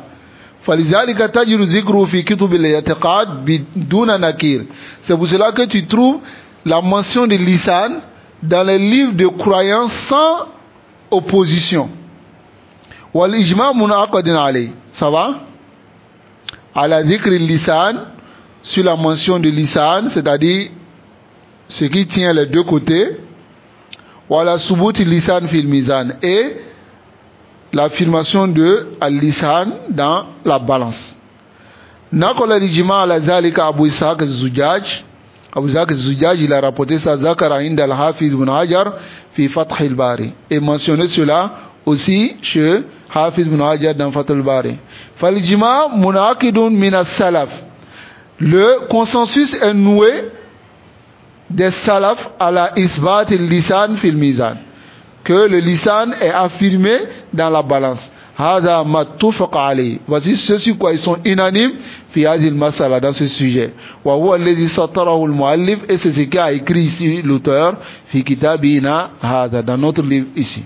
فَلِذَلِكَ تَجِدُ ذِكْرُهُ فِي كُتُبِ الْاعْتِقَادِ بِدُونَ نَكِيرٍ. C'est pour cela que tu trouves la mention de lisan dans les livres de croyance sans opposition. وَالْإِجْمَعُ مُنَعَقَدٍ عَلَيْهِ. Ça va? Ala dhikri lisan, sur la mention de lisan, c'est-à-dire ce qui tient les deux côtés. Wala subuti lisan fil mizan, et l'affirmation de al-lisan dans la balance. Nakola l'ijma ala zalika Abu Ishaq az-Zujaj. Abu Ishaq az-Zujaj, il a rapporté ça, Zakara inda al-Hafiz ibn Hajar fi Fath al-Bari, et mentionné cela aussi chez Hafiz ibn Hajar dans Fath al-Bari. Fal-ijma munaqidun min as-salaf. Le consensus est noué des salaf à la isbat al-lisan fil mizan, que le lisan est affirmé dans la balance. Hada mattufaq alayhi. Voici ceux sur quoi ils sont unanimes fi hadhihi al-masala, dans ce sujet. Wa huwa alladhi satarahu al-muallif, et c'est ce qu'a écrit ici l'auteur fi kitabina hada, dans notre livre ici.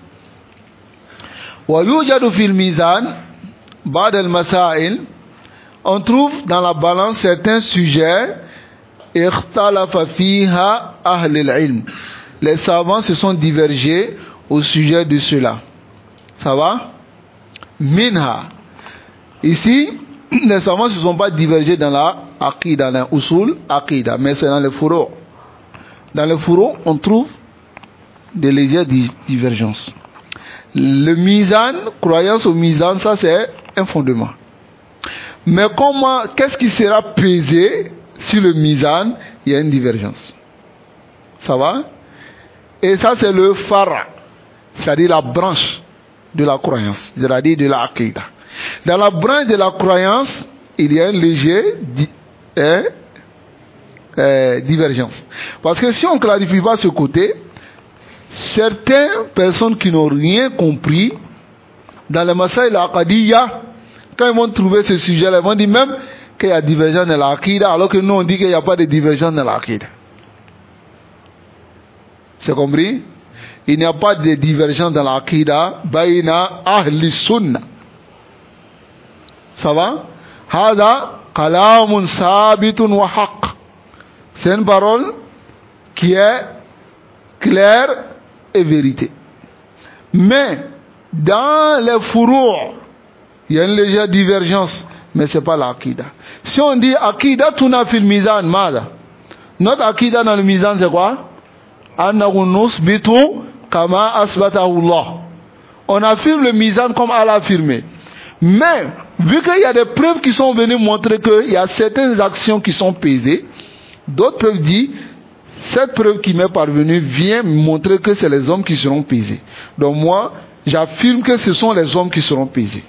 Wa yujadu fil mizan ba'd al-masail. On trouve dans la balance certains sujets ikhtalafa fiha ahl al-ilm. Les savants se sont divergés au sujet de cela. Ça va? Minha. Ici, les savants ne se sont pas divergés dans la aqida, dans l'usul aqida, mais c'est dans les furu'. Dans les furu', on trouve de légères divergences. Le mizan, croyance au mizan, ça c'est un fondement. Mais qu'est-ce qui sera pesé sur le mizan? Il y a une divergence. Ça va? Et ça c'est le fara, c'est-à-dire la branche de la croyance, c'est-à-dire de la aqidah. Dans la branche de la croyance, il y a une légère divergence. Parce que si on ne clarifie pas ce côté, certaines personnes qui n'ont rien compris dans le masail al-aqadiyya, quand ils vont trouver ce sujet-là, ils vont dire même qu'il y a divergence dans l'aqidah, alors que nous on dit qu'il n'y a pas de divergence dans l'aqidah. C'est compris? Il n'y a pas de divergence dans l'aqidah bayna ahli sunna. Ça va? Hada kalamun sabitun wa haqq. C'est une parole qui est claire et vérité. Mais dans les furou', il y a une légère divergence, mais ce n'est pas l'aqida. Si on dit aqida tuna fil mizan, mada. Notre aqida dans le mizan, c'est quoi? Annahu nusbitu kama asbatahu Allah. On affirme le mizan comme Allah a affirmé. Mais, vu qu'il y a des preuves qui sont venues montrer qu'il y a certaines actions qui sont pesées, d'autres peuvent dire, cette preuve qui m'est parvenue vient montrer que c'est les hommes qui seront pesés. Donc moi, j'affirme que ce sont les hommes qui seront pesés.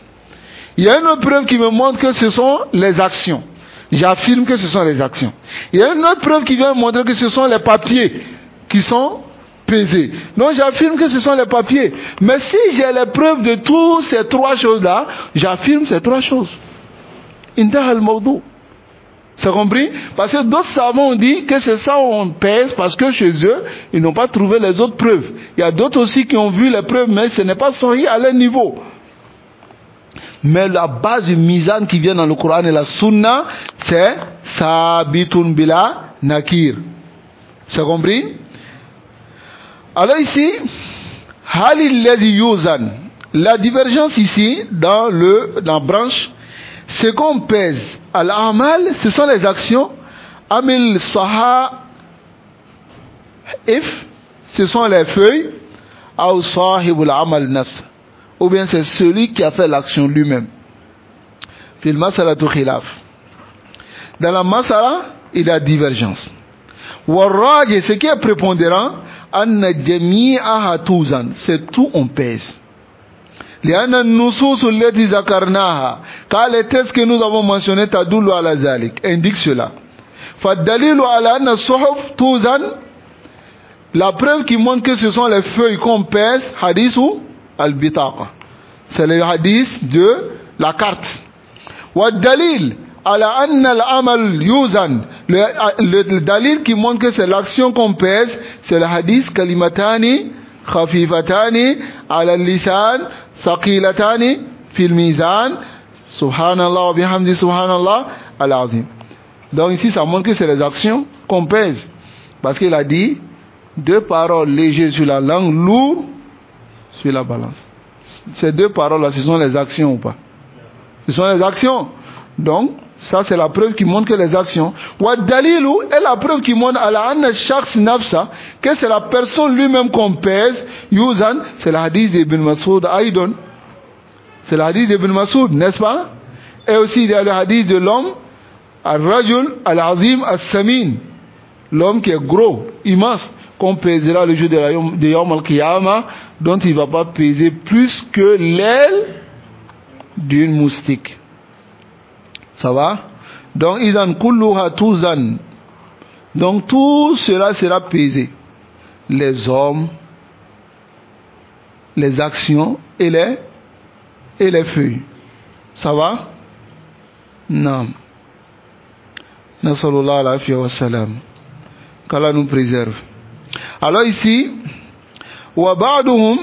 Il y a une autre preuve qui me montre que ce sont les actions. J'affirme que ce sont les actions. Il y a une autre preuve qui vient montrer que ce sont les papiers qui sont pesés. Donc j'affirme que ce sont les papiers. Mais si j'ai les preuves de toutes ces trois choses-là, j'affirme ces trois choses. Intaha al-mawdu. C'est compris? Parce que d'autres savants ont dit que c'est ça on pèse parce que chez eux, ils n'ont pas trouvé les autres preuves. Il y a d'autres aussi qui ont vu les preuves, mais ce n'est pas sahih à leur niveau. Mais la base du mizan qui vient dans le Coran et la Sunna, c'est sabitun bila nakir. C'est compris? Alors ici, halil ladhi yuzan. La divergence ici dans la branche, c'est qu'on pèse. Al-amal, ce sont les actions. Amil saha if, ce sont les feuilles. Ou sahibul amal nafs. Ou bien c'est celui qui a fait l'action lui-même. Fil masalatu khilaf. Dans la masala, il y a divergence. Warraj, ce qui est prépondérant, anna jami'aha tuzan, c'est tout on pèse. لأن النصوص التي ذكرناها car les textes que nous avons mentionnés تدل على ذلك indique cela. فالدليل على أن الصحف توزن, la preuve qui montre que ce sont les feuilles qu'on pèse, hadith ou al-bitaqa, c'est le hadith de la carte. والدليل على أن العمل يوزن, le dalil qui montre que c'est l'action qu'on pèse, c'est le hadith kalimatani khafifatani ala lisan saqilatani fil mizan subhanallah wa bihamdi subhanallah al-azim. Donc ici ça montre que c'est les actions qu'on pèse, parce qu'il a dit deux paroles légères sur la langue, lourdes sur la balance. Ces deux paroles là, ce sont les actions ou pas? Ce sont les actions. Donc ça c'est la preuve qui montre que les actions. Wa dalilu est la preuve qui montre à la anna shakhs nafsa, que c'est la personne lui-même qu'on pèse. Yuzan, c'est le hadith d'Ibn Mas'ud Aïdon. C'est le hadith d'Ibn Mas'ud, n'est-ce pas? Et aussi il y a le hadith de l'homme al-rajul al-azim al-samin, l'homme qui est gros, immense, qu'on pèsera le jour de Yawm al-Qiyamah, dont il ne va pas peser plus que l'aile d'une moustique. Ça va? Donc, idan kulluha tuzan. Donc, tout cela sera pesé. Les hommes, les actions et les feuilles. Ça va? Non. Nasallallahu alayhi wa sallam. Qu'Allah nous préserve. Alors ici, wa ba'duhum,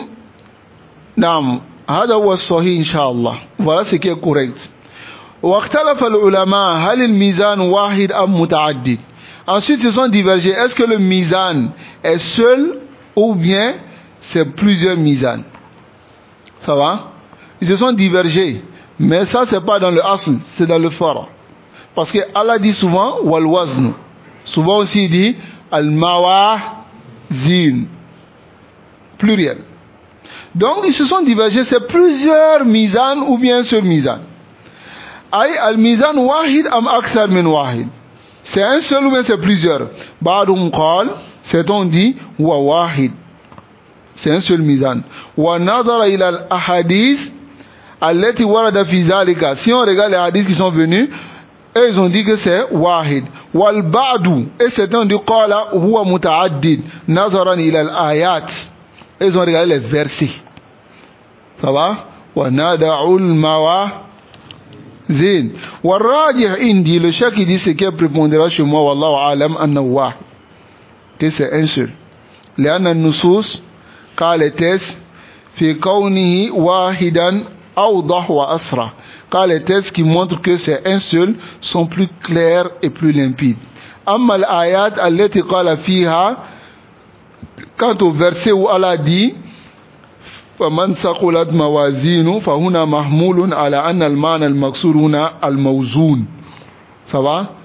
naam, hada wa sahih inshallah. Voilà ce qui est correct. واختلف العلماء هل الميزان واحد أم متعدد. Ensuite ils sont divergés, est-ce que le mizan est seul ou bien c'est plusieurs mizan? Ça va? Ils se sont divergés, mais ça c'est pas dans le asl, c'est dans le fara. Parce que Allah dit souvent wal wazn, souvent aussi il dit al mawazin, pluriel. Donc ils se sont divergés, c'est plusieurs mizan ou bien un seul mizan. Aïe al-mizan wahid am aksar min wahid, c'est un seul ou bien c'est plusieurs? Ba'dhum qal, c'est on dit wa wahid, c'est un seul mizan. Wa nadara ila al-ahadith allati warada fi zalika, si on regarde les hadiths qui sont venus, et ils ont dit que c'est wahid. Wal ba'du, et certains ont dit qala huwa muta'addid nazaran ila al-ayat, et ils ont regardé les versets. Ça va? Wa nada'ul mawazin. Warrajih indi, le chef qui dit ce qui est prépondérant chez moi, wallahu alam anna wahid, que c'est un seul. لأن النصوص قالت في كونه واحدا أوضح وأسرع, car les textes qui montrent que c'est un seul sont plus clairs et plus limpides. Amma al-ayat allati qala fiha, quant au verset où Allah dit فَمَنْ ثَقُلَتْ مَوَازِينُهُ فَهُنَا مَحْمُولٌ عَلَى أَنَّ الْمَعْنَى الْمَقْصُودُ هُنَا الْمَوْزُونُ. Ça va?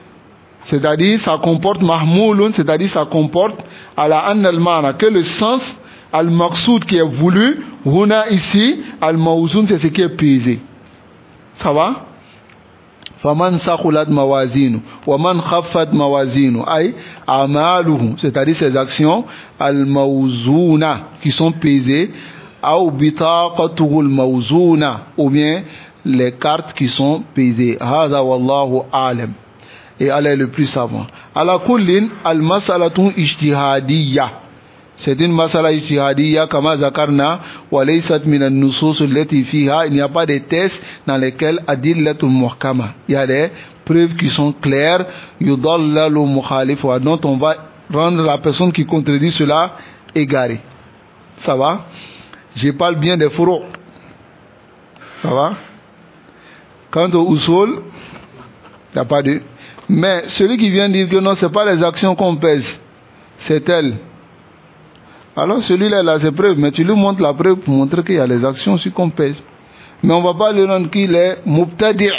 C'est-à-dire, ça comporte mahmoulun, c'est-à-dire, ça comporte ala anna al-ma'na, que le sens al-maqsoud qui est voulu, huna ici, al-mawzoun, c'est ce qui est pesé. Ça va? Faman saqulat mawazinu, wa man khaffat mawazinu, ay amaluhu, c'est-à-dire ses actions, al-mawzouna, qui sont pesées, ou bitaqatuhu al-mawzouna, ou bien les cartes qui sont pesées. Hada wallahu a'lam. Et Allah est le plus savant. Ala kullin al-masalatun ijtihadiyya. C'est une masala ijtihadiyya kama zakarna wa laysat min an-nusus allati fiha. Il n'y a pas de tests dans lesquels adillatul muhkama. Il y a des preuves qui sont claires. Yudallalu mukhalifuha, dont on va rendre la personne qui contredit cela égarée. Ça va? Je parle bien des furu'. Ça va? Quant au usul, il n'y a pas de... Mais celui qui vient dire que non, ce n'est pas les actions qu'on pèse, c'est elle. Alors celui-là, il a ses preuves, mais tu lui montres la preuve pour montrer qu'il y a les actions aussi qu'on pèse. Mais on ne va pas lui rendre qu'il est mubtadi',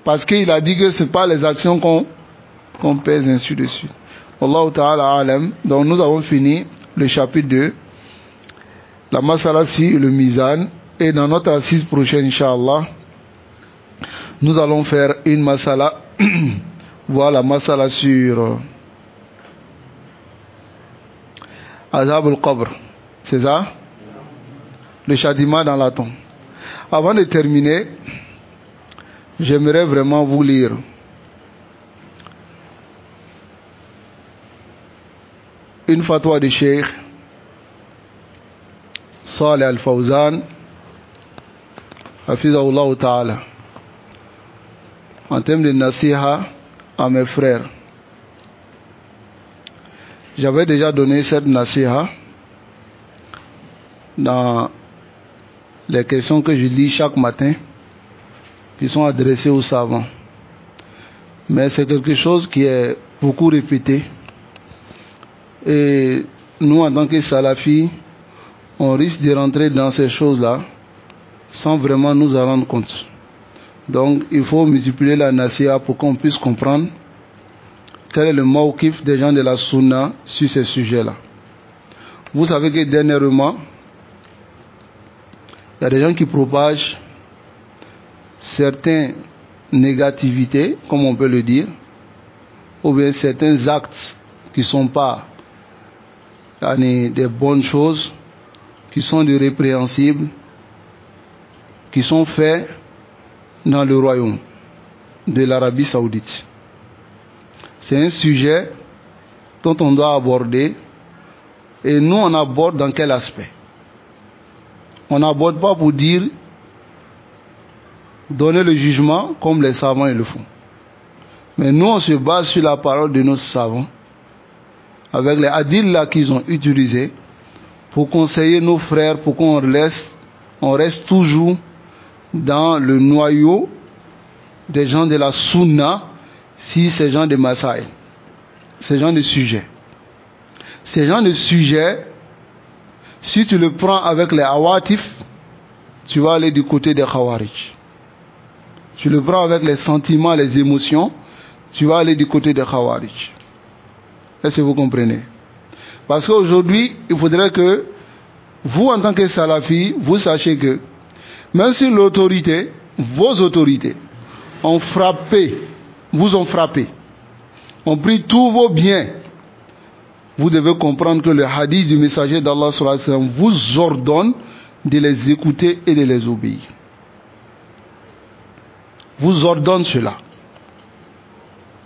parce qu'il a dit que ce n'est pas les actions qu'on pèse, ainsi de suite. Wallahu ta'ala alam. Donc nous avons fini le chapitre 2, la masala sur le mizan, et dans notre assise prochaine, Inch'Allah, nous allons faire une masala, voilà, masala sur Azab al-Qabr, c'est ça? Le châtiment dans la tombe. Avant de terminer, j'aimerais vraiment vous lire une fatwa de Cheikh Saleh Al-Fawzan, Hafizahullah Ta'ala, en termes de nasiha à mes frères. J'avais déjà donné cette nasiha dans les questions que je lis chaque matin, qui sont adressées aux savants. Mais c'est quelque chose qui est beaucoup répété. Et nous, en tant que salafis, on risque de rentrer dans ces choses-là sans vraiment nous en rendre compte. Donc, il faut multiplier la nasiha pour qu'on puisse comprendre quel est le mawqif des gens de la sunna sur ces sujets-là. Vous savez que dernièrement, il y a des gens qui propagent certaines négativités, comme on peut le dire, ou bien certains actes qui ne sont pas des bonnes choses, qui sont des répréhensibles, qui sont faits dans le royaume de l'Arabie Saoudite. C'est un sujet dont on doit aborder, et nous on aborde dans quel aspect? On n'aborde pas pour dire donner le jugement comme les savants le font. Mais nous on se base sur la parole de nos savants, avec les hadiths qu'ils ont utilisés, pour conseiller nos frères, pour qu'on reste toujours dans le noyau des gens de la sunna, si ces gens de Masaï, ces gens de sujets. Ces gens de sujets, si tu le prends avec les awatif, tu vas aller du côté des khawarij. Tu le prends avec les sentiments, les émotions, tu vas aller du côté des khawarij. Est-ce que vous comprenez? Parce qu'aujourd'hui, il faudrait que vous, en tant que salafi, vous sachiez que même si l'autorité, vos autorités, ont frappé, vous ont frappé, ont pris tous vos biens, vous devez comprendre que le hadith du messager d'Allah sallallahu alayhi wa sallam vous ordonne de les écouter et de les obéir. Vous ordonne cela.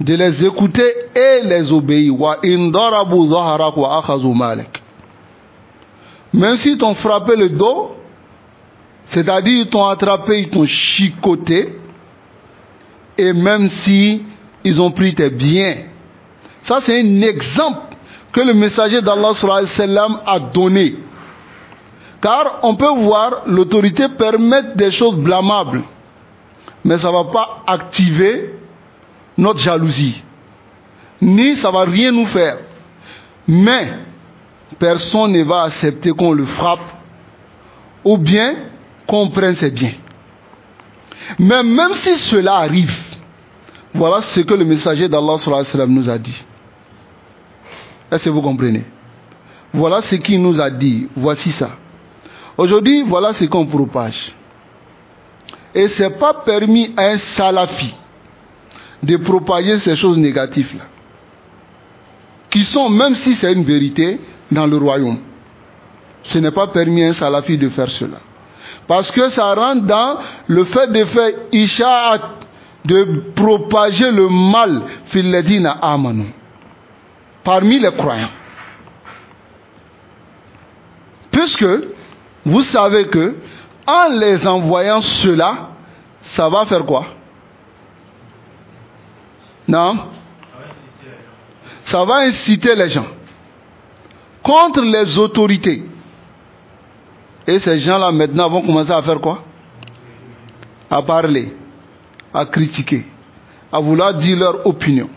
De les écouter et les obéir. Wa in darabu dhaharak wa akhazu malak. Même s'ils t'ont frappé le dos, c'est-à-dire ils t'ont attrapé, ils t'ont chicoté, et même si ils ont pris tes biens. Ça c'est un exemple que le messager d'Allah sallallahu alayhi wa sallam a donné. Car on peut voir l'autorité permettre des choses blâmables, mais ça ne va pas activer notre jalousie. ni ça va rien nous faire. Mais personne ne va accepter qu'on le frappe ou bien qu'on prenne ses biens. Mais même si cela arrive, voilà ce que le messager d'Allah sallallahu alayhi wa sallam nous a dit. Est-ce que vous comprenez? Voilà ce qu'il nous a dit. Voici ça. Aujourd'hui, voilà ce qu'on propage. Et ce n'est pas permis à un salafi de propager ces choses négatives-là. Qui sont, même si c'est une vérité, dans le royaume. Ce n'est pas permis à un salafi de faire cela. Parce que ça rentre dans le fait de faire isha'at, de propager le mal fil ladina amanu, parmi les croyants. Puisque vous savez que en les envoyant cela, ça va faire quoi? Non? Ça va inciter les gens contre les autorités. Et ces gens-là maintenant vont commencer à faire quoi? À parler, à critiquer, à vouloir dire leur opinion,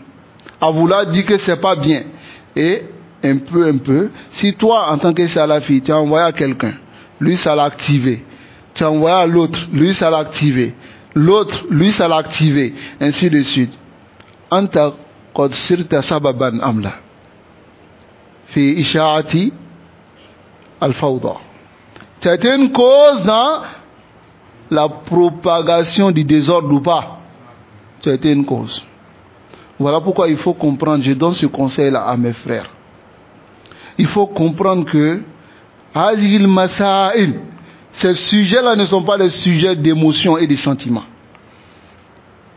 à vouloir dire que c'est pas bien. Et un peu, si toi en tant que salafi, tu as envoyé à quelqu'un, lui ça l'a activé, tu as envoyé à l'autre, lui ça l'a activé, l'autre, lui ça l'a activé, ainsi de suite. Anta qad sirta sababan amla fi isha'ati al-fawda. C'est une cause dans la propagation du désordre ou pas. C'est une cause. Voilà pourquoi il faut comprendre, je donne ce conseil-là à mes frères. Il faut comprendre que ces sujets-là ne sont pas des sujets d'émotion et de sentiments.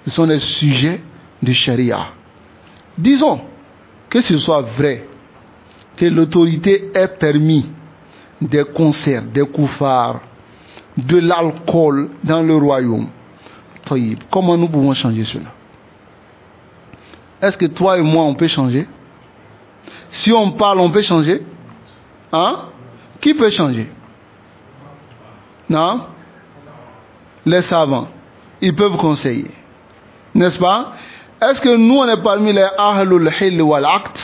Ce sont des sujets de charia. Disons que ce soit vrai, que l'autorité ait permis des concerts, des koufars, de l'alcool dans le royaume. Comment nous pouvons changer cela? Est-ce que toi et moi on peut changer? Si on parle, on peut changer? Hein? Qui peut changer? Non? Les savants. Ils peuvent conseiller. N'est-ce pas? Est-ce que nous on est parmi les ahlul hil wal aqd?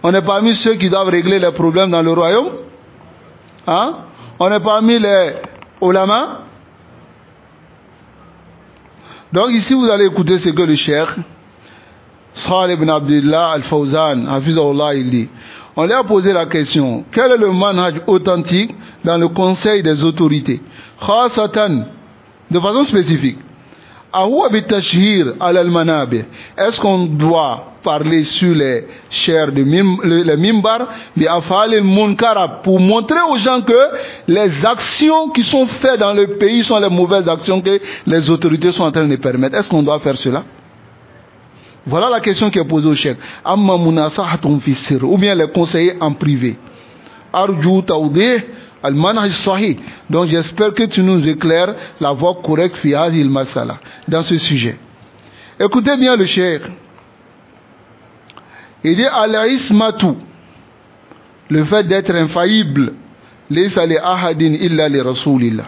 On est parmi ceux qui doivent régler les problèmes dans le royaume? Hein? On est parmi les ulama. Donc ici vous allez écouter ce que le cheikh Salih ibn Abdullah al-Fawzan hafizahullah il dit. On lui a posé la question, quel est le manhaj authentique dans le conseil des autorités, khasatan, de façon spécifique? Est-ce qu'on doit parler sur les chairs de les mimbar pour montrer aux gens que les actions qui sont faites dans le pays sont les mauvaises actions que les autorités sont en train de permettre? Est-ce qu'on doit faire cela? Voilà la question qui est posée au chef. Ou bien les conseillers en privé. Donc j'espère que tu nous éclaires la voie correcte dans ce sujet. Écoutez bien le cheikh. Il dit al-ismatu, le fait d'être infaillible, laysa li ahadin illa li rasulillah.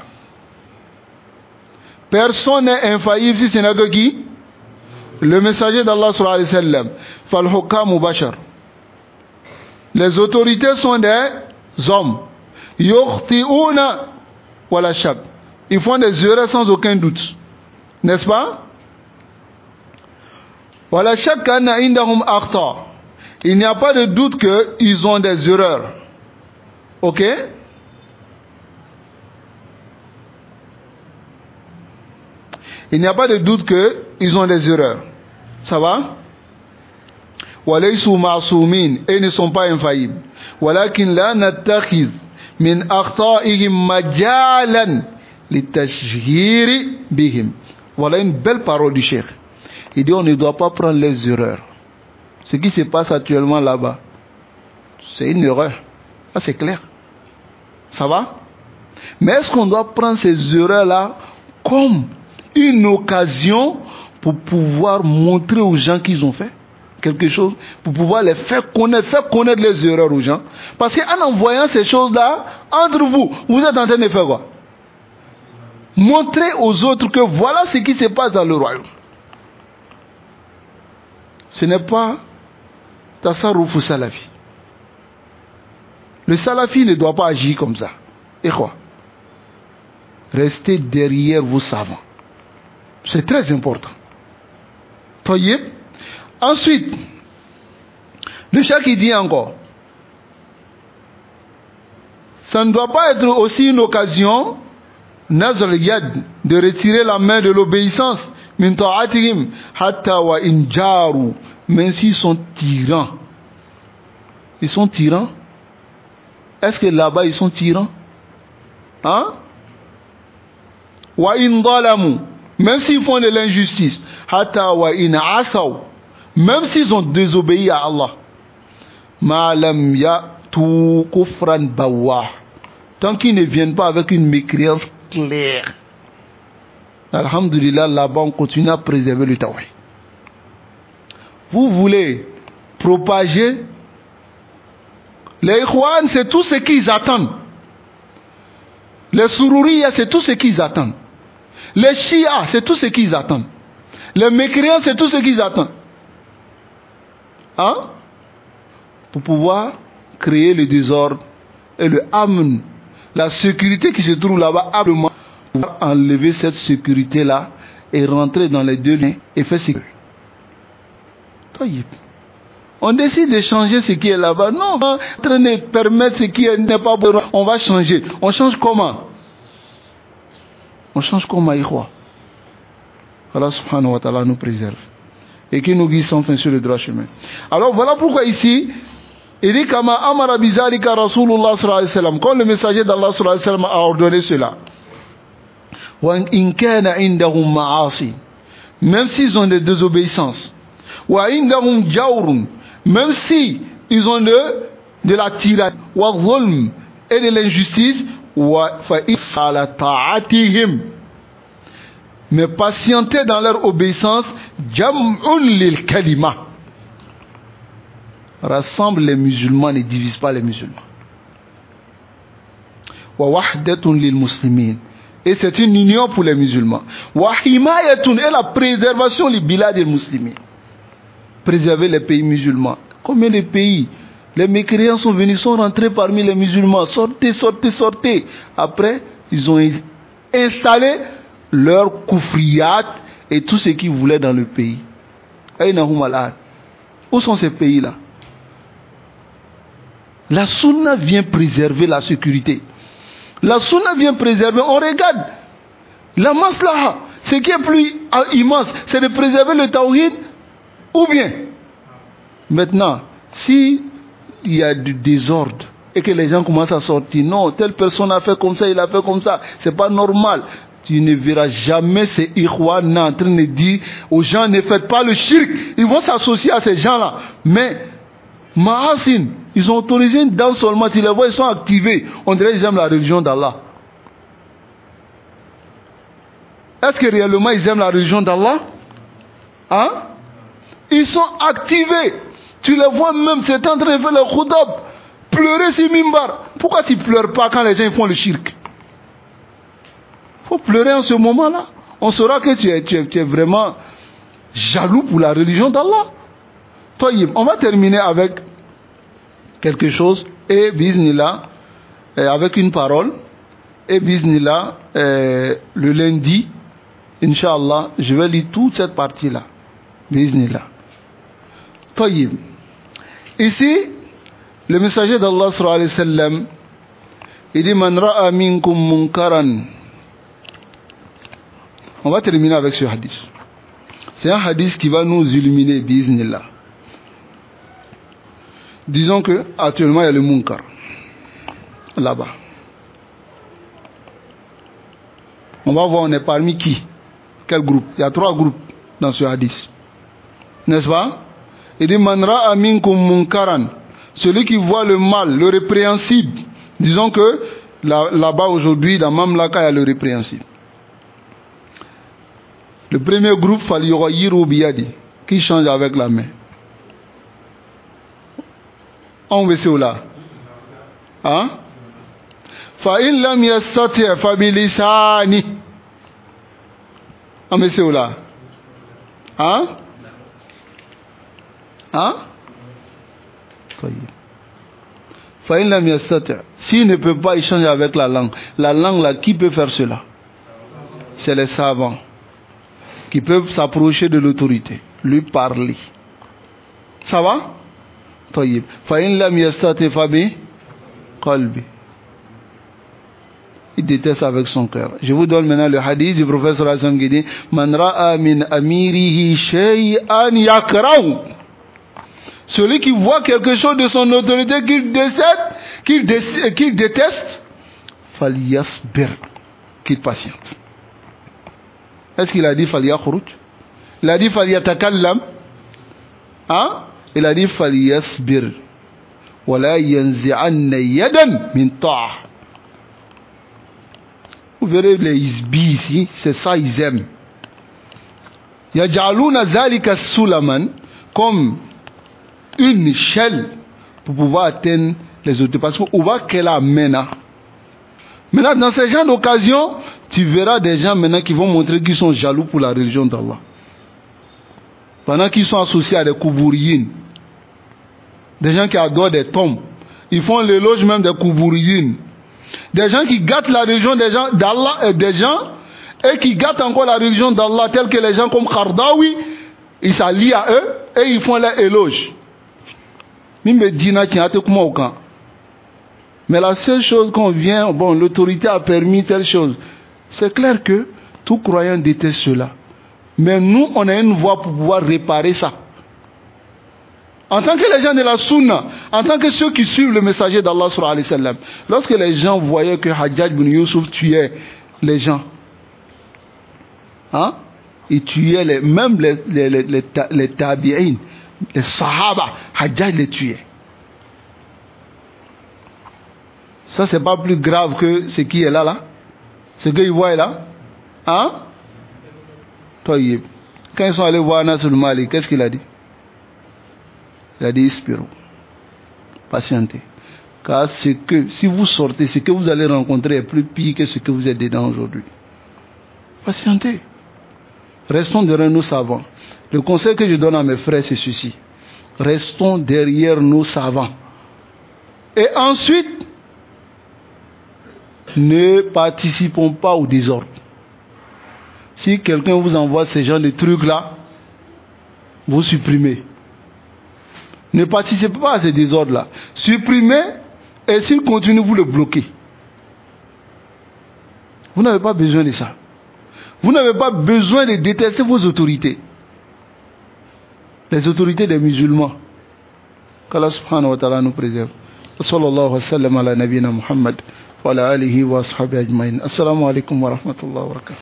Personne n'est infaillible si ce n'est que qui? Le messager d'Allah sallallahu alayhi wa sallam. Fal-hukamu bashar. Les autorités sont des hommes. Yukhti'una wala shak. Ils font des erreurs sans aucun doute. N'est-ce pas? Wala shak anna indahum akhta. Il n'y a pas de doute qu'ils ont des erreurs. Ok? Il n'y a pas de doute qu'ils ont des erreurs. Ça va? Walaysu ma'sumin, et ils ne sont pas infaillibles. Walakin la nattakhiz min akhta'ihim majalan litashhiri bihim. Voilà une belle parole du cheikh. Il dit on ne doit pas prendre les erreurs. Ce qui se passe actuellement là-bas, c'est une erreur. Ça c'est clair. Ça va? Mais est-ce qu'on doit prendre ces erreurs-là comme une occasion pour pouvoir montrer aux gens qu'ils ont fait quelque chose, pour pouvoir les faire connaître les erreurs aux gens? Parce qu'en envoyant ces choses-là, entre vous, vous êtes en train de faire quoi? Montrer aux autres que voilà ce qui se passe dans le royaume. Ce n'est pas tasarrufu salafi. Le salafi ne doit pas agir comme ça. Et quoi? Restez derrière vos savants. C'est très important. Tayyib. Ensuite, le cheikh il dit encore, ça ne doit pas être aussi une occasion, nazal yad, de retirer la main de l'obéissance, min ta'atihim, hatta wa in jaru, même s'ils sont tyrans. Ils sont tyrans? Est-ce que là-bas ils sont tyrans? Hein? Wa in dalamu, même s'ils font de l'injustice, hatta wa in asaw, même s'ils ont désobéi à Allah, ma lam ya'tu kufran bawah, tant qu'ils ne viennent pas avec une mécréance claire, alhamdulillah, là-bas on continue à préserver le tawhid. Vous voulez propager les Ikhwan, c'est tout ce qu'ils attendent. Les Sururiya, c'est tout ce qu'ils attendent. Les Shia, c'est tout ce qu'ils attendent. Les mécréants, c'est tout ce qu'ils attendent. Hein? Pour pouvoir créer le désordre et le amn, la sécurité qui se trouve là-bas, pour enlever cette sécurité-là et rentrer dans les deux liens et faire ce on décide de changer ce qui est là-bas. Non, on va en train de permettre ce qui n'est pas bon. On va changer. On change comment? On change comment, Ikhwa? Allah subhanahu wa ta'ala nous préserve et qui nous guide sans fin sur le droit chemin. Alors voilà pourquoi ici il dit kama amara bizalika Rasulullah sallallahu alayhi wa sallam, quand le messager d'Allah sallallahu alayhi wa sallam a ordonné cela, wa in kana indahum ma'asi, même s'ils ont des désobéissances, wa indahum jawrun, même si ils ont de la tyrannie, wa zulm, et de l'injustice, wa fa ala ta'atihim, mais patienter dans leur obéissance, jam'un lil kalima, rassemble les musulmans, ne divise pas les musulmans, wa wahdatun lil muslimin, et c'est une union pour les musulmans, wa himayatun, et la préservation li bilad des muslimin, préserver les pays musulmans. Combien de pays les mécréants sont venus, sont rentrés parmi les musulmans, sortez, sortez, sortez. Après ils ont installé leur koufriyat et tout ce qu'ils voulaient dans le pays. Où sont ces pays-là? La sunna vient préserver la sécurité. La sunna vient préserver, on regarde la maslaha, ce qui est plus immense, c'est de préserver le tawhid. Ou bien, maintenant, si il y a du désordre et que les gens commencent à sortir, non, telle personne a fait comme ça, il a fait comme ça, c'est pas normal. Tu ne verras jamais ces Ikhwan en train de dire aux gens ne faites pas le shirk. Ils vont s'associer à ces gens-là. Mais, Mahasin, ils ont autorisé une danse seulement, tu les vois, ils sont activés. On dirait qu'ils aiment la religion d'Allah. Est-ce que réellement ils aiment la religion d'Allah? Hein? Ils sont activés. Tu les vois même, c'est en train de faire le khudab, pleurer sur mimbar. Pourquoi tu ne pleures pas quand les gens font le shirk? Il faut pleurer en ce moment-là. On saura que tu es vraiment jaloux pour la religion d'Allah. On va terminer avec quelque chose, et bismillah, avec une parole, et bismillah, le lundi, Inch'Allah, je vais lire toute cette partie-là. Bismillah. Tayyib. Ici, le messager d'Allah sallallahu alayhi wa sallam, il dit man ra'a minkum munkaran. On va terminer avec ce hadith. C'est un hadith qui va nous illuminer, bismillah. Disons que actuellement il y a le munkar là-bas. On va voir on est parmi qui? Quel groupe? Il y a 3 groupes dans ce hadith. N'est-ce pas? Il dit man ra'a minkum munkaran, celui qui voit le mal, le répréhensible. Disons que là-bas aujourd'hui dans Mamlaka il y a le répréhensible. Le premier groupe falyughayyirhu biyadi, qui change avec la main. On veut c'est là. Hein? Fa in lam yastati' fa bilisani. On veut c'est là. Hein? Hein? S'il ne peut pas échanger avec la langue là, qui peut faire cela? C'est les savants qui peuvent s'approcher de l'autorité, lui parler. Ça va? طيب فإن لم يستطع فبقلبه. Il déteste avec son cœur. Je vous donne maintenant le hadith du prophète sallallahu alayhi wa sallam qui dit Man ra'a min amirihi shay'an yakrahu. Celui qui voit quelque chose de son autorité qu'il déteste, falyasbir, qu'il patiente. Est-ce qu'il a dit falyakhruj? Il a dit falyatakallam? Hein? Il a dit falyasbir. Wala yanzi'anna yadan min ta'a. Vous verrez les isbi ici, c'est ça ils aiment. Yaj'aluna zalika sulaman, comme une échelle pour pouvoir atteindre les autorités. Parce qu'on voit qu'elle amène. Maintenant, dans ces genre d'occasion, tu verras des gens maintenant qui vont montrer qu'ils sont jaloux pour la religion d'Allah. Pendant qu'ils sont associés à des koubouriyin, des gens qui adorent des tombes, ils font l'éloge même des koubouriyin. Des gens qui gâtent la religion d'Allah et des gens et qui gâtent encore la religion d'Allah, tels que les gens comme Khardawi, ils s'allient à eux et ils font leur éloge. Mais la seule chose qu'on vient, bon, l'autorité a permis telle chose. C'est clair que tout croyant déteste cela. Mais nous, on a une voie pour pouvoir réparer ça. En tant que les gens de la Sunna, en tant que ceux qui suivent le messager d'Allah sallallahu alayhi wa sallam, lorsque les gens voyaient que Hajjaj bin Yusuf tuait les gens, hein? Il tuait même les tabi'in, les sahaba, Hajjaj les tuait. Ça, c'est pas plus grave que ce qui est là. Ce qu'ils voient là. Hein? Taïb. Quand ils sont allés voir Nasr Mali, qu'est-ce qu'il a dit? Il a dit Ispiro. Patientez. Car si vous sortez, ce que vous allez rencontrer est plus pire que ce que vous êtes dedans aujourd'hui. Patientez. Restons derrière nos savants. Le conseil que je donne à mes frères, c'est ceci. Restons derrière nos savants. Et ensuite, ne participons pas au désordre. Si quelqu'un vous envoie ce genre de trucs-là, vous supprimez. Ne participez pas à ce désordre-là. Supprimez, et s'il continue, vous le bloquez. Vous n'avez pas besoin de ça. Vous n'avez pas besoin de détester vos autorités. Les autorités des musulmans. Qu'Allah subhanahu wa ta'ala nous préserve. Sallallahu wa sallam ala nabina Muhammad wa ala alihi wa ashabi ajma'in. Assalamu alaikum wa rahmatullahi wa barakatuh.